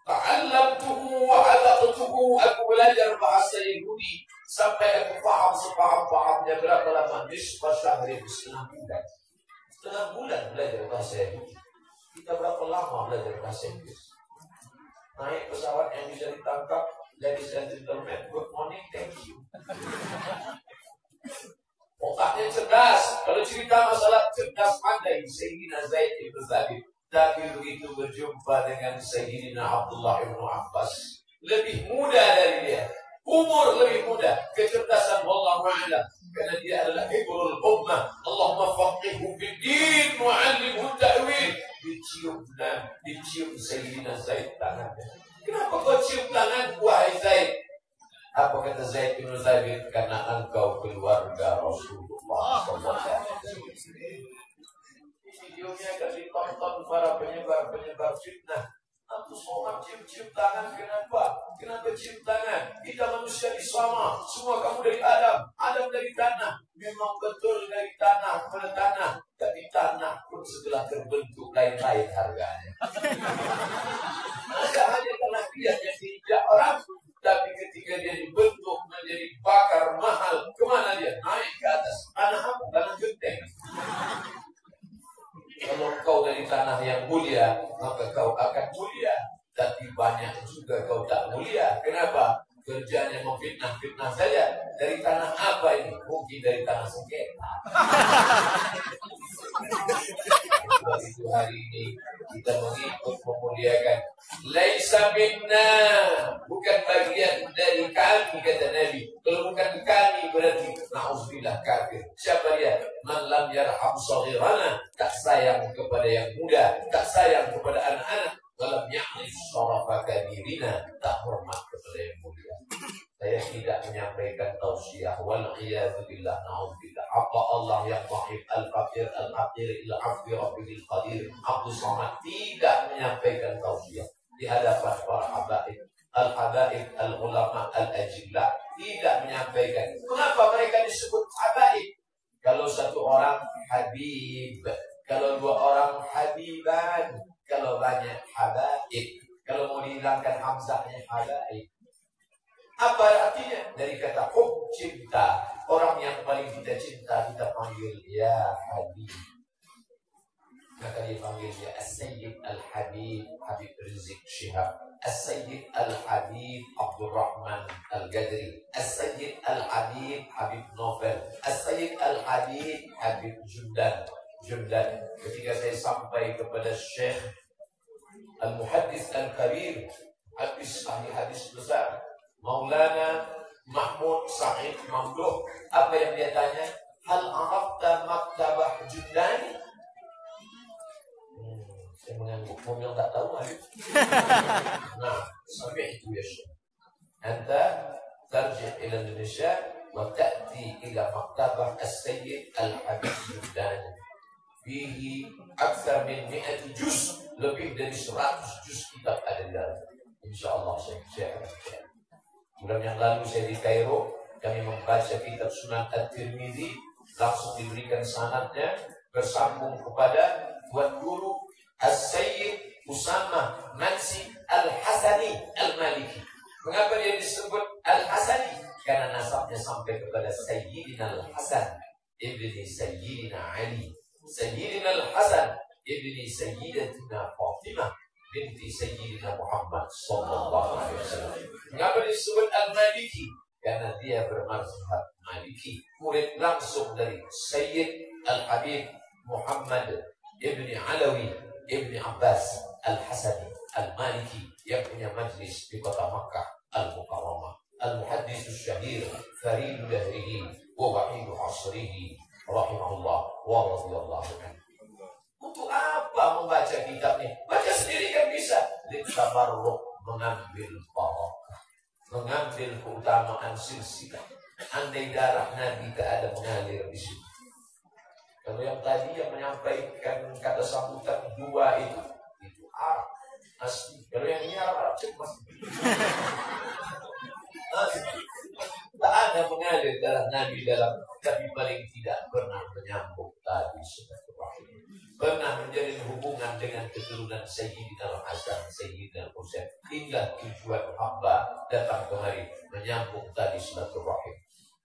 Ta'allamtuhu wa 'adaqtuhu, aku belajar bahasa Yahudi sampai aku paham sepaham-pahamnya. Berapa lama? Nisfa syahrin, setengah bulan belajar bahasa Yahudi. Kita berapa lama belajar bahasa Inggris? Naik pesawat yang bisa ditangkap, ladies and gentlemen, good morning, thank you. Otaknya cerdas. Kalau cerita masalah cerdas pandai, Sayyidina Zaid ibn Thabit. Tapi begitu berjumpa dengan Sayyidina Abdullah ibn Abbas, lebih muda dari dia, umur lebih muda, kecerdasan wallahu a'lam, karena dia adalah hibrul ummah. Allahumma faqihhu fid din wa 'allimhu ta'wil. Dicium Sayyidina Zaid tangannya. Kenapa kau cium tangan wahai Zaid? Apa kata Zaid bin Thabit? Karena engkau keluarga Rasulullah sallallahu alaihi wasallam. Videonya akan ditonton para penyebar fitnah. Aku semua cium tangan. Kenapa? Kenapa cium tangan? Kita manusia sama. Semua kamu dari Adam dari tanah. Memang betul dari tanah pada tanah. Tapi tanah pun setelah terbentuk lain-lain harganya. Maka hanya karena dia yang diinjak orang, tapi ketika dia dibentuk menjadi bakar mahal, kemana dia? Naik ke atas. Tanah mulia, maka kau akan mulia. Tapi banyak juga kau tak mulia. Kenapa? Kerjanya memfitnah-fitnah saja. Dari tanah apa ini? Mungkin dari tanah sengketa. Sebab itu hari ini kita mengikut memuliakan. Laisa minna, bukan bagian dari kami, kata Nabi. Kalau bukan kami berarti na'udzubillah kafir. Siapa dia? Man lam yarham saghirana, tak sayang kepada yang muda, tak sayang kepada anak-anak. Walam ya'rif syarafa kabirina, tak hormat kepada yang mulia. Saya tidak menyampaikan tausiah wal iyadu billah, na'udzubillah. Apa Allah yang wahid al-faqir al-aqir il-afwi rabbil qadir Abdul Somad tidak menyampaikan tausiah di hadapan para habaib al-habaib al-ulama al-ajillah, tidak menyampaikan. Kenapa mereka disebut habaib? Kalau satu orang habib, kalau dua orang habiban, kalau banyak habaib, kalau mau dihilangkan hamzahnya habaib. Apa artinya? Dari kata hub, cinta. Orang yang paling kita cinta kita panggil ya Habib. Maka dia panggil dia As-Sayyid Al-Habib Habib Rizik Syihab, As-Sayyid Al-Habib Abdul Rahman Al-Gadri, As-Sayyid Al-Habib Habib Novel, As-Sayyid Al-Habib Habib Jundan. Ketika saya sampai kepada Syekh Al-Muhaddis Al-Kabir, habis ahli hadis besar Maulana Mahmud Sa'id Mamduh, apa yang dia tanya? Hal arafta maktabah Jundani? Saya mengangguk, mau bilang tak tahu kan? Nah, sampai itu ya Syekh. Anta tarjih ila Indonesia wa ta'ti ila maktabah As-Sayyid Al-Habib Jundani. Fihi akthar min 100 juz, lebih dari 100 juz kitab ada di dalam. InsyaAllah saya akan share. Bulan yang lalu saya di Kairo, kami membaca kitab Sunan At-Tirmidzi, langsung diberikan sanadnya bersambung kepada Tuan Guru As-Sayyid Usama Mansi Al-Hasani Al-Maliki. Mengapa dia disebut Al-Hasani? Karena nasabnya sampai kepada Sayyidina Al-Hasan ibni Sayyidina Ali, Sayyidina Al-Hasan ibni Sayyidatina Fatimah binti Sayyidina Muhammad sallallahu alaihi wasallam. Mengapa disebut Al-Maliki? Karena dia bermazhab Maliki, murid langsung dari Sayyid Al-Habib Muhammad ibni Alawi ibni Abbas Al-Hasani Al-Maliki yang punya majlis di kota Makkah Al-Mukarramah. Al-Muhaddis Syahir Farid Dahrihi wa Wahid Asrihi rahimahullah wa radhiyallahu anhu. Untuk apa membaca kitab ini? Baca sendiri kan bisa. Ditabarruk, mengambil barakah, mengambil keutamaan silsilah. Andai darah Nabi tak ada mengalir di situ. Kalau yang tadi yang menyampaikan kata sambutan dua itu Arab asli. Kalau yang ini Arab cepat. Tak ada mengalir darah Nabi dalam, tapi paling tidak pernah menyambung tadi silaturahim, pernah menjalin hubungan dengan keturunan Sayyidina Al-Hasan, Sayyidina Al-Husain, hingga tujuan hamba datang kemari menyambung tadi silaturahim,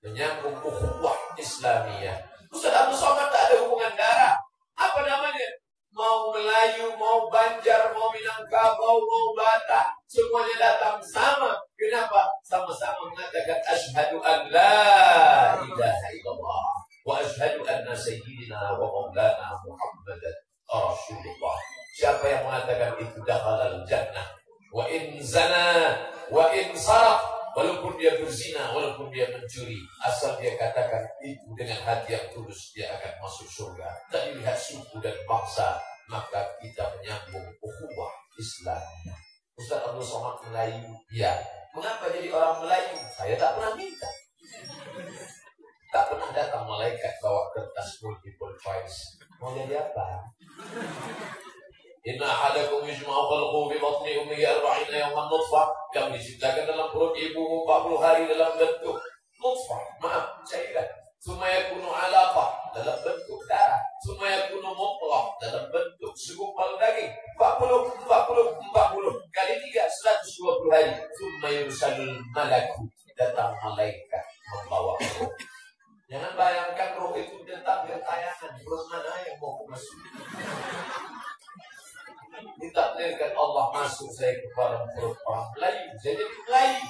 menyambung ukhuwah Islamiyah. Ustaz Abdul Somad tak ada hubungan darah. Apa namanya? Mau Melayu, mau Banjar, mau Minangkabau, mau Batak, semuanya datang sama. Kenapa? Sama-sama mengatakan asyhadu an la ilaha illallah wa asyhadu anna sayyidina wa maulana Muhammadan Rasulullah. Siapa yang mengatakan itu dakhalal jannah wa in zana wa in saraq, walaupun dia berzina, walaupun dia mencuri, asal dia katakan itu dengan hati yang tulus, dia akan masuk surga. Tak dilihat suku dan bangsa, maka kita menyambung ukhuwah Islamiyah. Ustaz Abdul Somad Melayu, ya. Mengapa jadi orang Melayu? Saya tak pernah minta. Tak pernah datang malaikat bawa kertas multiple choice. Mau jadi apa? Inna ahadakum yujma'u khalquhu fi batni ummihi 40 yawman nutfah. Yang diciptakan dalam perut ibu 40 hari dalam bentuk nutfah. Maaf, cairan. Tsumma yakunu 'alaqah, dalam bentuk darah. Tsumma yakunu mudghah, dalam bentuk segumpal daging. 40 kali 3 120 hari. Tsumma yursalul malaku, datang malaikat membawa roh. Jangan bayangkan roh itu datang bertayangan. Roh mana yang mau masuk? masuk saya ke orang Melayu, saya jadi Melayu.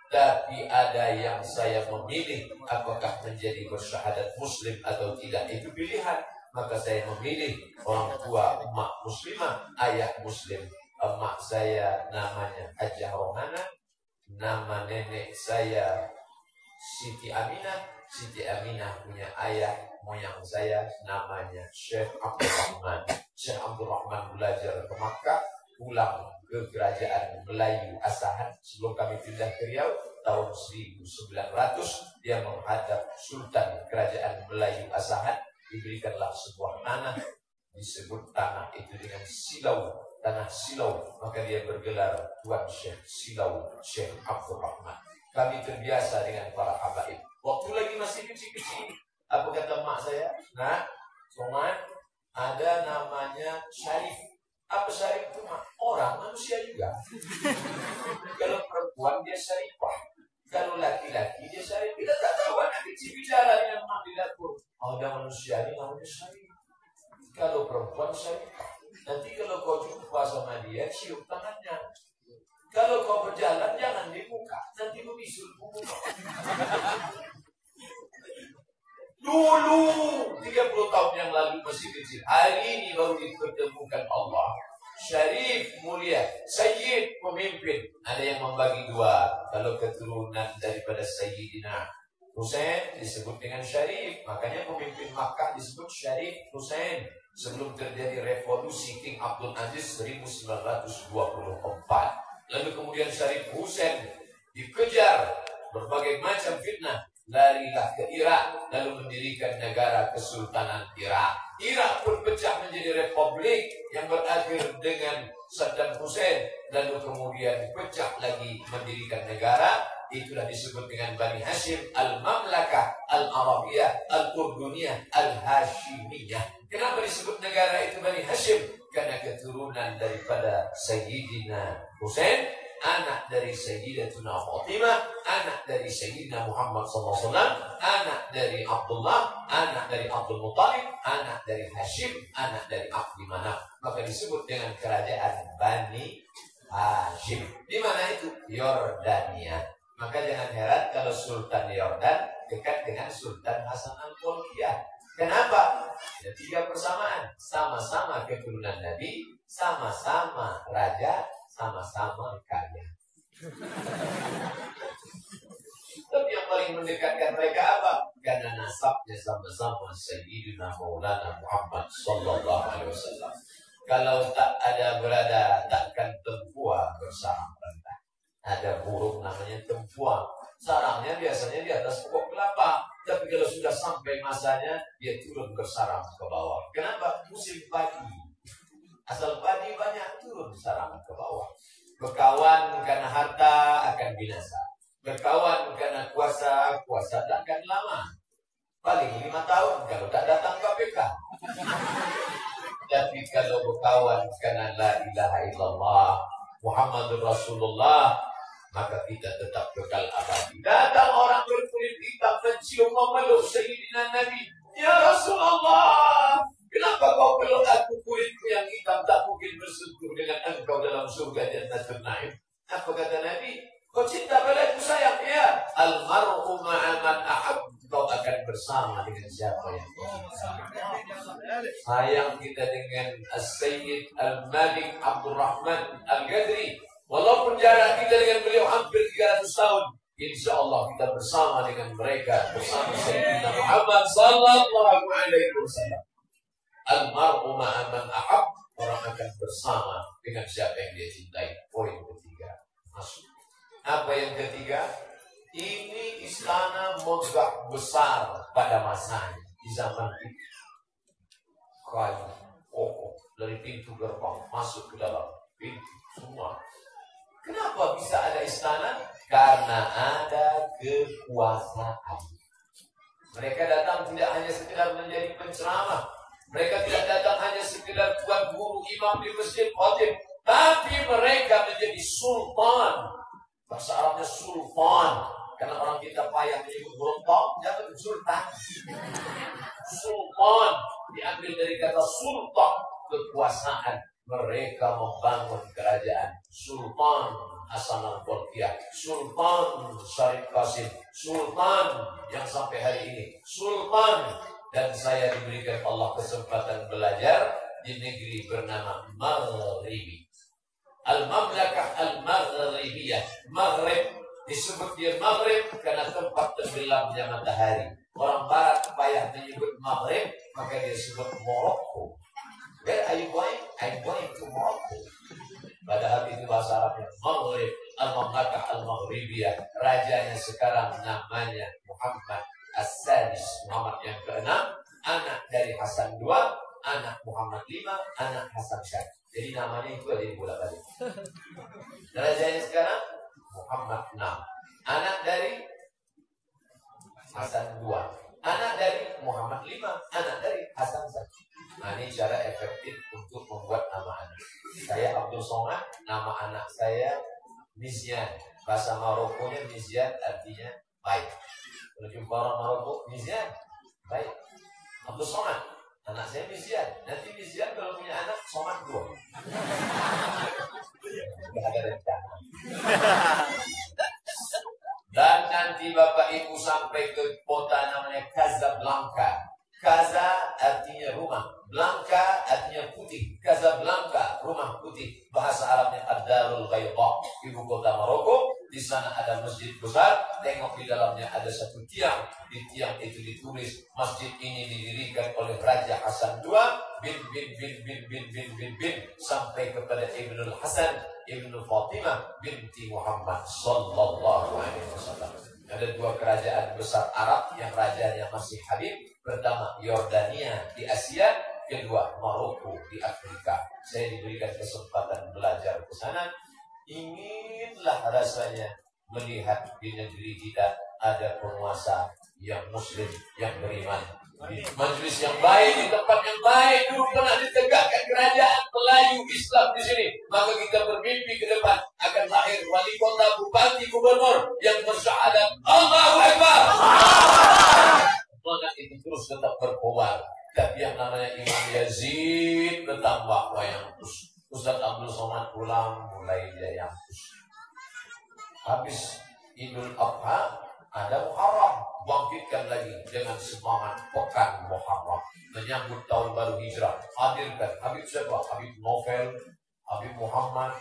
Tapi ada yang saya memilih apakah menjadi bersyahadat muslim atau tidak, itu pilihan. Maka saya memilih orang tua emak muslimah, ayah muslim. Emak saya namanya Hajah Rohana, nama nenek saya Siti Aminah. Siti Aminah punya ayah moyang saya namanya Syekh Abdul Rahman. Syekh Abdul Rahman belajar ke Makkah, pulang ke kerajaan Melayu Asahan sebelum kami pindah ke Riau tahun 1900. Dia menghadap Sultan Kerajaan Melayu Asahan, diberikanlah sebuah tanah, disebut tanah itu dengan Silau, tanah Silau, maka dia bergelar Tuan Syekh Silau, Syekh Abdul Rahman. Kami terbiasa dengan para habaib. Waktu lagi masih kecil-kecil, apa kata mak saya? Nah, Somad, ada namanya Syarif. Apa Syarif itu mak? Orang, manusia juga. Kalau perempuan dia Syarifah, kalau laki-laki dia Syarif. Kita tak tahu anak kecil bicara dengan mak di dapur. Oh, ada manusia ini namanya Syarif. Kalau perempuan Syarifah. Nanti kalau kau jumpa sama dia, cium tangannya. Kalau kau berjalan, jangan dibuka. Nanti lu bisul buku. Dulu, 30 tahun yang lalu masih kecil. Hari ini baru dipertemukan Allah. Syarif mulia, Sayyid pemimpin. Ada yang membagi dua. Kalau keturunan daripada Sayyidina Hussein disebut dengan Syarif. Makanya pemimpin Makkah disebut Syarif Hussein. Sebelum terjadi revolusi King Abdul Aziz 1924. Lalu kemudian Syarif Hussein dikejar berbagai macam fitnah. Larilah ke Irak, lalu mendirikan negara Kesultanan Irak. Irak pun pecah menjadi republik yang berakhir dengan Saddam Hussein. Lalu kemudian pecah lagi mendirikan negara. Itulah disebut dengan Bani Hashim, Al-Mamlakah, Al-Arabiyah, Al-Urduniyah, Al-Hashimiyah. Kenapa disebut negara itu Bani Hashim? Karena keturunan daripada Sayyidina Hussein, anak dari Sayyidatuna Fatimah, anak dari Sayyidina Muhammad SAW, anak dari Abdullah, anak dari Abdul Muttalib, anak dari Hashim, anak dari Abdi Manaf. Maka disebut dengan kerajaan Bani Hashim. Di mana itu? Yordania. Maka jangan heran kalau Sultan Yordan dekat dengan Sultan Hasan Al-Bolkiah. Kenapa? Ada 3 persamaan. Sama-sama keturunan Nabi, sama-sama raja, sama-sama kaya. Tapi yang paling mendekatkan mereka apa? Karena nasabnya sama-sama Sayyidina Maulana Muhammad Sallallahu Alaihi Wasallam. Kalau tak ada berada, takkan tempuah bersama rendah. Ada burung namanya tempuang. Sarangnya biasanya di atas pokok kelapa. Tapi kalau sudah sampai masanya, dia turun bersarang ke bawah. Kenapa? Musim padi. Asal padi banyak, turun sarang ke bawah. Berkawan karena harta akan binasa. Berkawan karena kuasa, kuasa tak akan lama. Paling 5 tahun kalau tak datang KPK. Tapi kalau berkawan karena la ilaha illallah Muhammadur Rasulullah, maka kita tetap kekal abadi. Datang orang berkulit hitam mencium memeluk Sayyidina Nabi. Ya Rasulullah, kenapa kau peluk aku kulitku yang hitam? Tak mungkin bersyukur dengan engkau dalam surga Jannatul Naim. Apa kata Nabi? Kau cinta padaku sayang? Ya. Almar'u ma'aman ahab. Kau akan bersama dengan siapa yang kau cinta. Sayang kita dengan As-Sayyid Al-Malik Abdul Rahman Al-Ghadri. Walaupun jarak kita dengan beliau hampir 300 tahun, insya Allah kita bersama dengan mereka, bersama Sayyidina Muhammad Sallallahu Alaihi Wasallam. Al-mar'u ma'aman ahab. Orang akan bersama dengan siapa yang dia cintai. Poin ketiga masuk. Apa yang ketiga? Ini istana megah besar pada masanya di zaman itu. Kayu, kokoh dari pintu gerbang masuk ke dalam pintu semua. Kenapa bisa ada istana? Karena ada kekuasaan. Mereka datang tidak hanya sekedar menjadi penceramah. Mereka tidak datang hanya sekedar tuan guru imam di masjid khatib. Tapi mereka menjadi sultan. Bahasa Arabnya sultan. Karena orang kita payah menyebut berontak, jangan sultan. Sultan diambil dari kata sultan, kekuasaan. mereka membangun kerajaan. Sultan Hasan al-Bolkiah, Sultan Syarif Qasim, Sultan yang sampai hari ini Sultan. Dan saya diberikan Allah kesempatan belajar di negeri bernama Maghribi, Al-Mamlakah Al-Maghribiyah. Maghrib disebut dia Maghrib karena tempat tenggelamnya matahari. Orang Barat payah menyebut Maghrib, maka dia sebut Morocco. Where are you going? I'm going to Morocco. Padahal itu bahasa Arabnya Maghrib, Al-Mamlakah Al-Maghribiyah. Rajanya sekarang namanya Muhammad As-Sadis, Muhammad yang ke-6, anak dari Hasan 2, anak Muhammad 5, anak Hasan 1. Jadi namanya itu ada di bolak-balik. Rajanya sekarang Muhammad 6, anak dari Hasan 2, anak dari Muhammad 5, anak dari Hasan 1. Nah, ini cara efektif untuk membuat nama anak. Saya Abdul Somad, nama anak saya Mizyan. Bahasa Marokonya Mizyan artinya baik. Kalau jumpa orang Maroko, Mizyan baik. Abdul Somad, anak saya Mizyan. Nanti Mizyan kalau punya anak Somad 2. Tidak ada rencana. Dan nanti Bapak Ibu sampai ke kota namanya Casablanca. Kaza artinya rumah, Blanca artinya putih. Casablanca, rumah putih. Bahasa Arabnya Ad-Darul Bayda, ibu kota Maroko. Di sana ada masjid besar. Tengok di dalamnya ada satu tiang. Di tiang itu ditulis masjid ini didirikan oleh Raja Hasan II bin sampai kepada Ibnul Hasan Ibnu Fatimah binti Muhammad sallallahu alaihi wasallam. Ada dua kerajaan besar Arab yang rajanya masih Habib. Pertama Yordania di Asia, kedua Maroko di Afrika. Saya diberikan kesempatan belajar ke sana. Inginlah rasanya melihat di negeri kita ada penguasa yang muslim, yang beriman. Di majelis yang baik, di tempat yang baik, dulu pernah ditegakkan kerajaan Melayu Islam di sini. Maka kita bermimpi ke depan akan lahir wali kota, bupati, gubernur yang bersyahadat Allahu Akbar. Maka itu terus tetap berkobar. Tapi yang namanya Imam Yazid bertambah wayang terus. Ustaz Abdul Somad pulang mulai dia yang habis Idul Adha ada Muharram, bangkitkan lagi dengan semangat pekan Muharram menyambut tahun baru Hijrah. Hadirkan Habib siapa? Habib Novel, Habib Muhammad,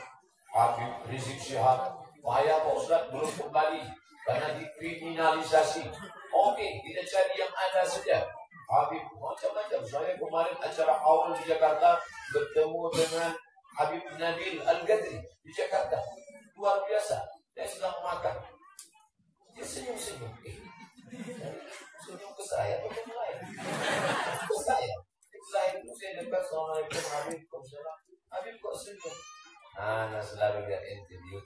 Habib Rizik Syihab. Payah Pak Ustaz belum kembali karena dikriminalisasi. Oke, kita cari yang ada saja. Habib macam-macam. Saya kemarin acara awal di Jakarta bertemu dengan Habib Nabil Al-Gadri di Jakarta. Luar biasa. Saya sedang makan. Dia senyum-senyum. Senyum ke saya atau ke lain? Ke saya. Ke saya itu saya dekat sama Habib. Habib kok senyum? Nah, selalu lihat interview.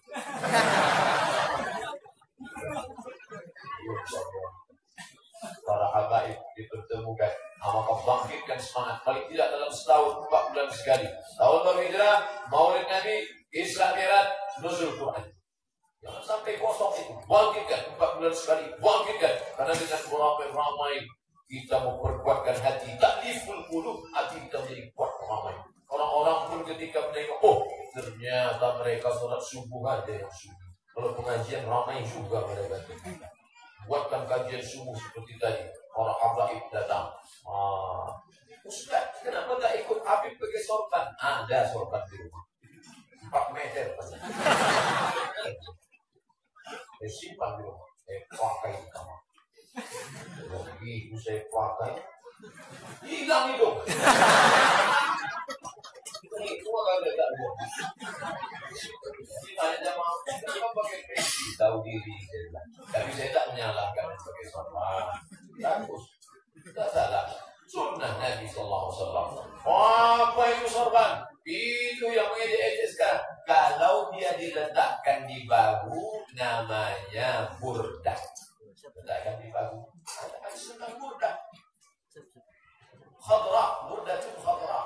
Para habaib dipertemukan. Maka bangkitkan semangat. Paling tidak dalam setahun 4 bulan sekali. Tahun baru Hijrah, Maulid Nabi, Isra Mi'raj, Nuzul Quran. Jangan sampai kosong itu. Bangkitkan 4 bulan sekali. Bangkitkan. Karena dengan beramai-ramai kita memperkuatkan hati. Takliful qulub, hati kita menjadi kuat ramai. Orang-orang pun ketika menengok, oh ternyata mereka sholat subuh aja yang subuh. Kalau pengajian ramai juga mereka. Buatkan kajian subuh seperti tadi. Orang habaib datang. Ustaz, kenapa tak ikut Habib pakai sorban? Ada sorban di rumah. 4 meter. Saya simpan di rumah. Saya pakai di kamar. Begitu saya pakai, hilang hidung. Itu agak tak buat. Ditanya jamaah, kenapa pakai peci? Tahu diri saya bilang. Tapi saya tak menyalahkan pakai sorban. Bagus, tak salah. Sunnah Nabi Sallallahu Alaihi Wasallam. Apa itu sorban? Itu yang mengejek-ejek sekarang. Kalau dia diletakkan di bahu, namanya burdah. Letakkan di bahu. Ada sunnah burdah. Khadra, burdah itu khadra.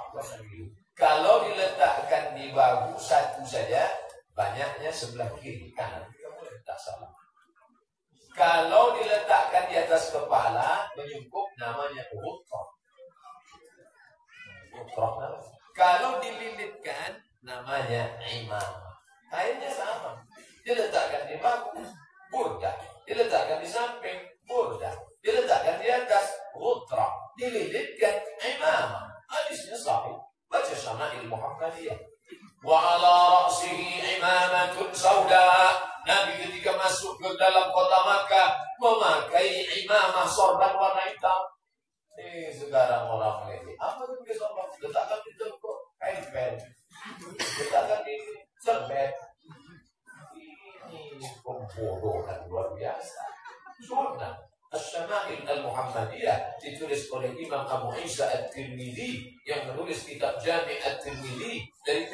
Kalau diletakkan di bahu satu saja, banyaknya sebelah kiri, kanan. Tak salah. Kalau diletakkan di atas kepala, menyungkup, namanya rutrah. Kalau dililitkan namanya imamah. Kainnya sama. Diletakkan di bahu, burdah. Diletakkan di samping, burdah. Diletakkan di atas, ghutra. Dililitkan imamah. Hadisnya sahih. Baca Syama'il Muhammadiyah. Wa ala ra'sihi imamatun sauda. Nabi ketika masuk ke dalam kota Makkah memakai imamah sorban warna hitam. Sekarang orang ini apa itu pakai sorban? Letakkan di tengkuk kain pen. Letakkan di serbet. Ini pembodohan luar biasa. Sunnah Asy-Syama'il Al-Muhammadiyah ditulis oleh Imam Abu Isa At-Tirmidzi yang menulis kitab Jami' At-Tirmidzi dari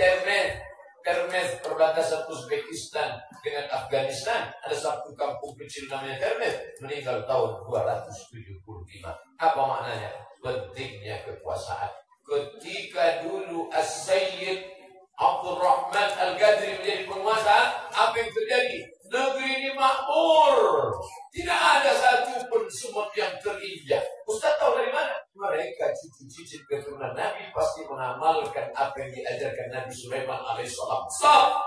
Termez, perbatasan Uzbekistan dengan Afghanistan. Ada satu kampung kecil namanya Termez, meninggal tahun 275. Apa maknanya? Pentingnya kekuasaan. Ketika dulu As-Sayyid Abdurrahman Al-Ghadri menjadi penguasa, apa yang terjadi? Negeri ini makmur. Tidak ada satupun semut yang terinjak. Ustaz tahu dari mana? Mereka cucu-cucu keturunan Nabi pasti mengamalkan apa yang diajarkan Nabi Sulaiman alaihissalam. Stop!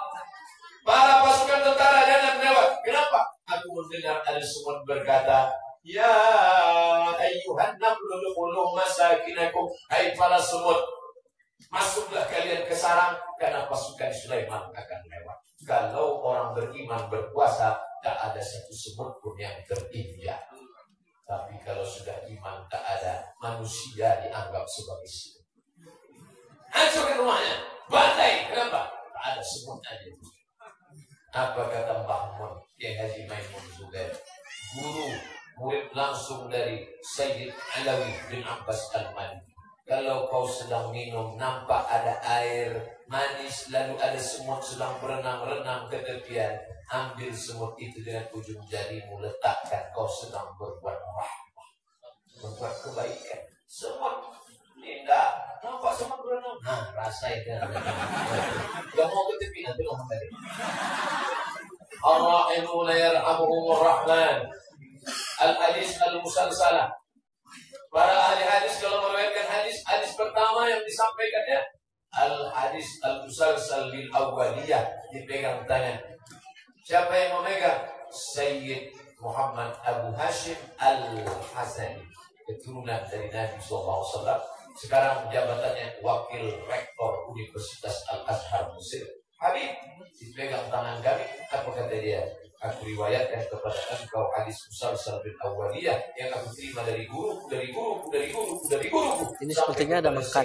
Para pasukan tentara jangan lewat. Kenapa? Aku mendengar ada semut berkata, ya ayyuhan nablu dukhulu masakinakum. Hai para semut, masuklah kalian ke sarang karena pasukan Sulaiman akan lewat. Kalau orang beriman berpuasa, tak ada satu semut pun yang terinjak. Tapi kalau sudah iman tak ada, manusia dianggap sebagai semut. Hancurkan rumahnya, bantai. Kenapa? Tak ada semut aja. Apa kata Mbah Mun, Kiai Haji Maimun Zubair, guru murid langsung dari Sayyid Alawi bin Abbas Al-Maliki. Kalau kau sedang minum, nampak ada air manis, lalu ada semut sedang berenang-renang ke tepian, ambil semut itu dengan ujung jarimu, letakkan, kau sedang berbuat rahmah, berbuat kebaikan. Semut tidak nampak semut berenang, nah rasain kan. Gak mau ke tepi nanti ngomong tadi. Ar-Rahimu la yarhamuhumur Rahman. Al-Hadis Al-Musalsalah. Para ahli hadis kalau meriwayatkan hadis pertama yang disampaikannya Al-Hadis Al-Musalsal bil Awwaliyah, dipegang tangan. Siapa yang memegang? Sayyid Muhammad Abu Hashim Al-Hasani, keturunan dari Nabi SAW. Sekarang jabatannya Wakil Rektor Universitas Al-Azhar Mesir. Habib, dipegang tangan kami. Apa kata dia? Aku riwayatkan kepada engkau hadis musalsal bil awwaliyah yang aku terima dari guruku, dari guruku, dari guruku, dari guruku. Ini sepertinya ada makan.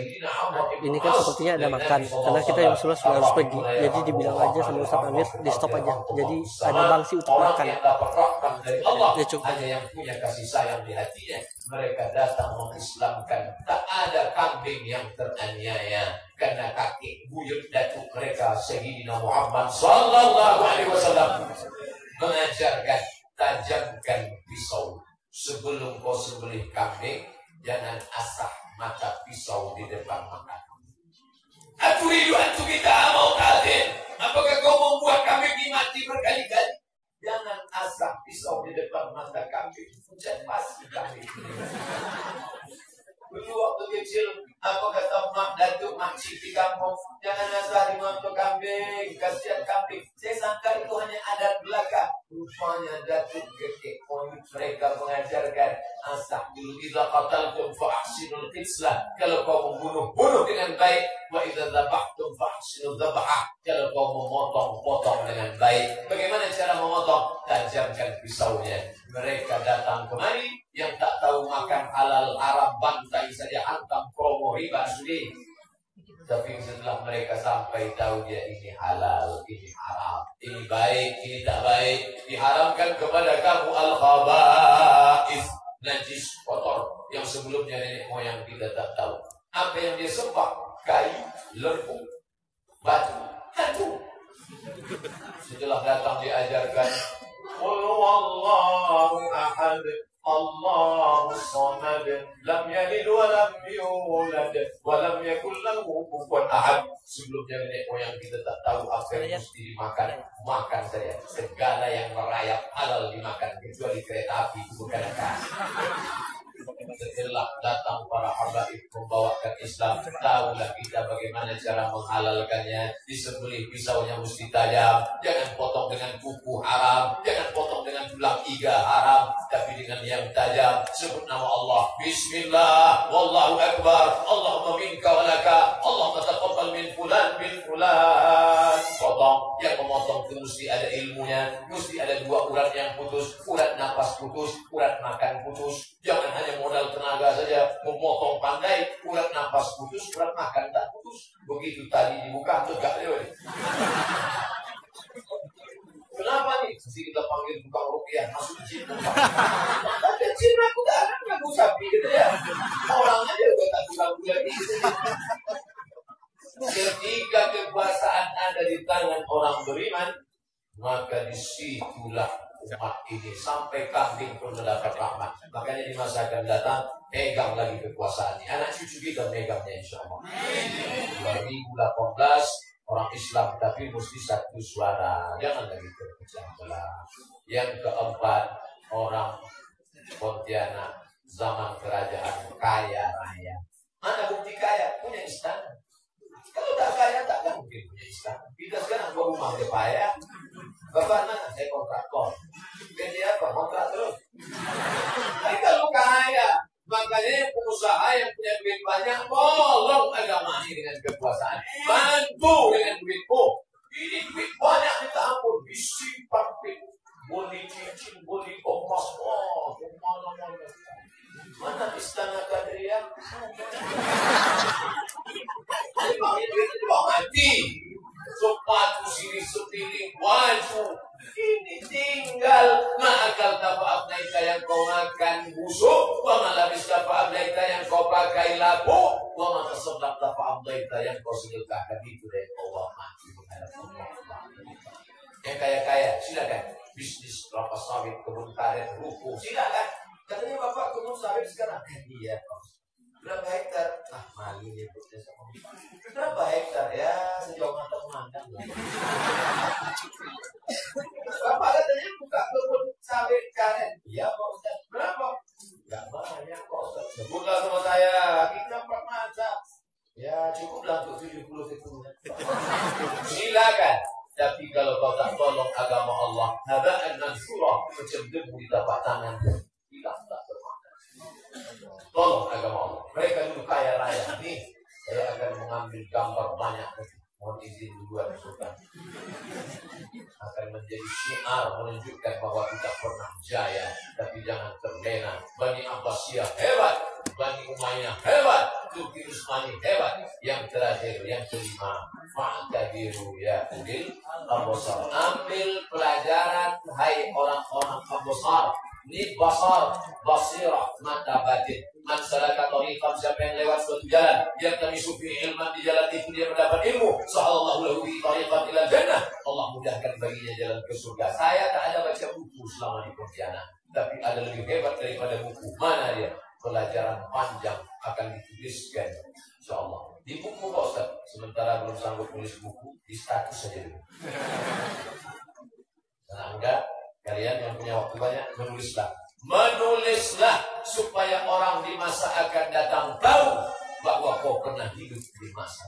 Ini kan sepertinya ada makan. Karena kita yang sudah harus pergi. Jadi dibilang aja sama Ustaz Amir, di stop aja. Jadi ada bangsi untuk makan. Dari Allah hanya yang punya kasih sayang di hatinya. Mereka datang mengislamkan. Tak ada kambing yang teraniaya karena kaki buyut datuk mereka Sayyidina Muhammad sallallahu alaihi wasallam mengajarkan, tajamkan pisau sebelum kau sembelih kambing, jangan asah mata pisau di depan mata. Aku rindu antu kita mau kalian. Apakah kau membuat kambing ini mati berkali-kali? Jangan asah pisau di depan mata kambing. Hujan pasti kambing. Dulu waktu kecil, apa kata mak datuk makcik di kampung, jangan asah di mata kambing, kasihan kambing. Saya sangka itu hanya adat belaka. Rupanya datuk gekek moyut mereka mengajarkan asah dulu. Idza qataltum fa ahsinul qislah. Kalau kau membunuh, bunuh dengan baik. Wa idza dzabhtum fa ahsinul dzabhah. Kalau kau memotong, potong dengan baik. Bagaimana cara memotong? Tajamkan pisaunya. Mereka datang kemari yang tak tahu makan halal Arab, bantai saja, hantam promo riba sudi. Tapi setelah mereka sampai tahu dia ini halal, ini haram, ini baik, ini tak baik, diharamkan kepada kamu al-khaba'is, najis, kotor, yang sebelumnya nenek moyang kita tak tahu. Apa yang dia sembah? Kayu, lembu, batu, hantu. Setelah datang diajarkan Qul huwallahu ahad, Allahu samad, lam yalid wa lam yulad wa lam yakul lahu kufuwan ahad. Sebelumnya nenek moyang kita tak tahu apa yang mesti dimakan, makan saja. Segala yang merayap halal dimakan kecuali kereta api, bukan kan. Setelah datang para habaib membawakan Islam, tahulah kita bagaimana cara menghalalkannya. Disembelih pisaunya mesti tajam, jangan potong dengan kuku haram, jangan potong dengan tulang iga haram, tapi dengan yang tajam. Sebut nama Allah, Bismillah, Wallahu Akbar, Allahumma minka walaka, Allahumma taqabbal min fulan bin fulan. Potong, yang memotong itu mesti ada ilmunya, mesti ada 2 urat yang putus, urat napas putus, urat makan putus. Jangan hanya modal tenaga saja, memotong pandai, urat napas putus, urat makan tak putus. Begitu tadi dibuka, tegak dia. Kenapa nih? Mesti kita panggil tukang rupiah, masuk jin. Ada jin aku dah kan ngaku sapi gitu ya. Orang aja udah tak bulan-bulan gitu. Ketika kekuasaan ada di tangan orang beriman, maka disitulah umat ini sampai kambing pun mendapat rahmat. Makanya di masa akan datang, pegang lagi kekuasaan ini. Anak cucu kita megangnya insya Allah. 2018 orang Islam, tapi mesti satu suara, jangan lagi terpecah belah. Yang keempat, orang Pontianak zaman kerajaan kaya raya. Mana bukti kaya? Punya istana. Kalau tak kaya, takkan mungkin punya istana. Kita sekarang 2 rumah dia kaya. Bapak mana? Saya kontraktor. Gaji apa? Kontrak terus. Tapi kalau kaya, makanya pengusaha yang punya duit banyak, tolong agama ini dengan kekuasaan. Bantu dengan duitmu. Ini duit banyak minta ampun. Disimpan duit. Boleh cincin, boleh emas. Oh, mana-mana. Mana istana Kadriah? Memangnya duit itu mati. Sepatu sini sepiring baju. Ini tinggal ma'akal tafa'ab naika yang kau makan busuk, wa malabis tafa'ab naika yang kau pakai labu, wa matasablak tafa'ab naika yang kau sedekahkan. Itu dari Allah mati menghadap Allah. Yang kaya-kaya silakan bisnis kelapa sawit, kebun karet, ruko, silakan. Katanya bapak kebun sawit sekarang. Iya, berapa hektar? Ah, malu ya putih sama. Berapa hektar? Ya, sejauh mata memandang. Bapak katanya buka kebun sawit karet. Iya, Pak Ustaz. Berapa? Enggak banyak, Pak Ustaz. Sebutlah sama saya. Kita mata. Ya, cukuplah untuk 70 hektar. Silakan. Tapi kalau kau tak tolong agama Allah, haba'an mansura, macam debu di tapak tangan, hilang tak bermakna. Tolong agama Allah. Mereka dulu kaya raya. Nih, saya akan mengambil gambar banyak. Mohon izin duluan Sultan. Akan menjadi syiar menunjukkan bahwa kita pernah jaya, tapi jangan terlena. Bani Abbasiyah hebat, Bani Umayyah hebat, Turki Utsmani hebat. Yang terakhir, yang kelima, fa'tabiru ya ulil absar. Ambil pelajaran hai orang-orang absar. Ini basar, basirah, mata batin. Man salaka tariqan, siapa yang lewat suatu jalan, yang kami sufi ilman, di jalan itu dia mendapat ilmu. Sallallahu lahu bi tariqan ila jannah. Allah mudahkan baginya jalan ke surga. Saya tak ada baca buku selama di Pontianak, tapi ada lebih hebat daripada buku. Mana dia? Pelajaran panjang akan dituliskan insyaallah di buku Pak Ustaz. Sementara belum sanggup tulis buku, di status saja dulu. Nah, enggak, kalian yang punya waktu banyak, menulislah supaya orang di masa akan datang tahu bahwa kau pernah hidup di masa.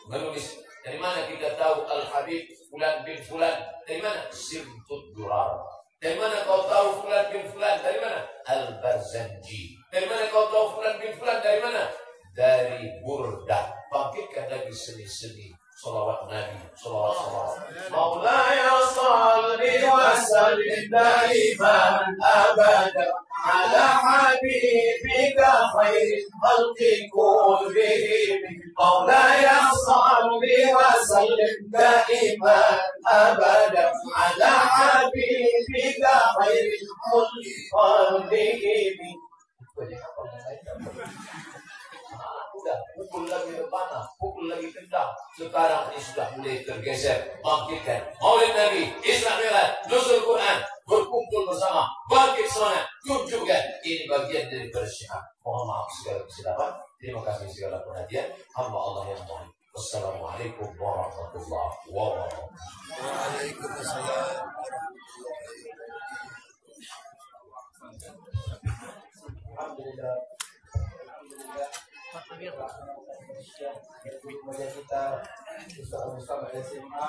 Menulis. Dari mana kita tahu Al-Habib Fulan bin Fulan? Dari mana? Simtud Durar. Dari mana kau tahu Fulan bin Fulan? Dari mana? Al-Barzanji. Dari mana kau tahu Fulan bin Fulan? Dari mana? Dari Burdah. Bangkitkan lagi seni-seni salawat Nabi sallallahu alaihi wasallam. Maulaya shalli wa sallim daiman abada ala habibika khairil khalqi kullihim. Maulaya shalli wa sallim daiman abada ala habibika khairil khalqi kullihim. Udah, pukul lagi depan, pukul lagi tendang. Sekarang ini sudah mulai tergeser. Bangkitkan Maulid Nabi, Isra Mi'raj, Nuzul Quran, berkumpul bersama, bangkit semangat, tunjukkan ini bagian dari bersyiar. Mohon maaf segala kesilapan. Terima kasih segala perhatian. Hamba Allah yang mohon. Wassalamualaikum warahmatullahi wabarakatuh. Waalaikumsalam. Alhamdulillah. Alhamdulillah. Kemudian kita bersama SMA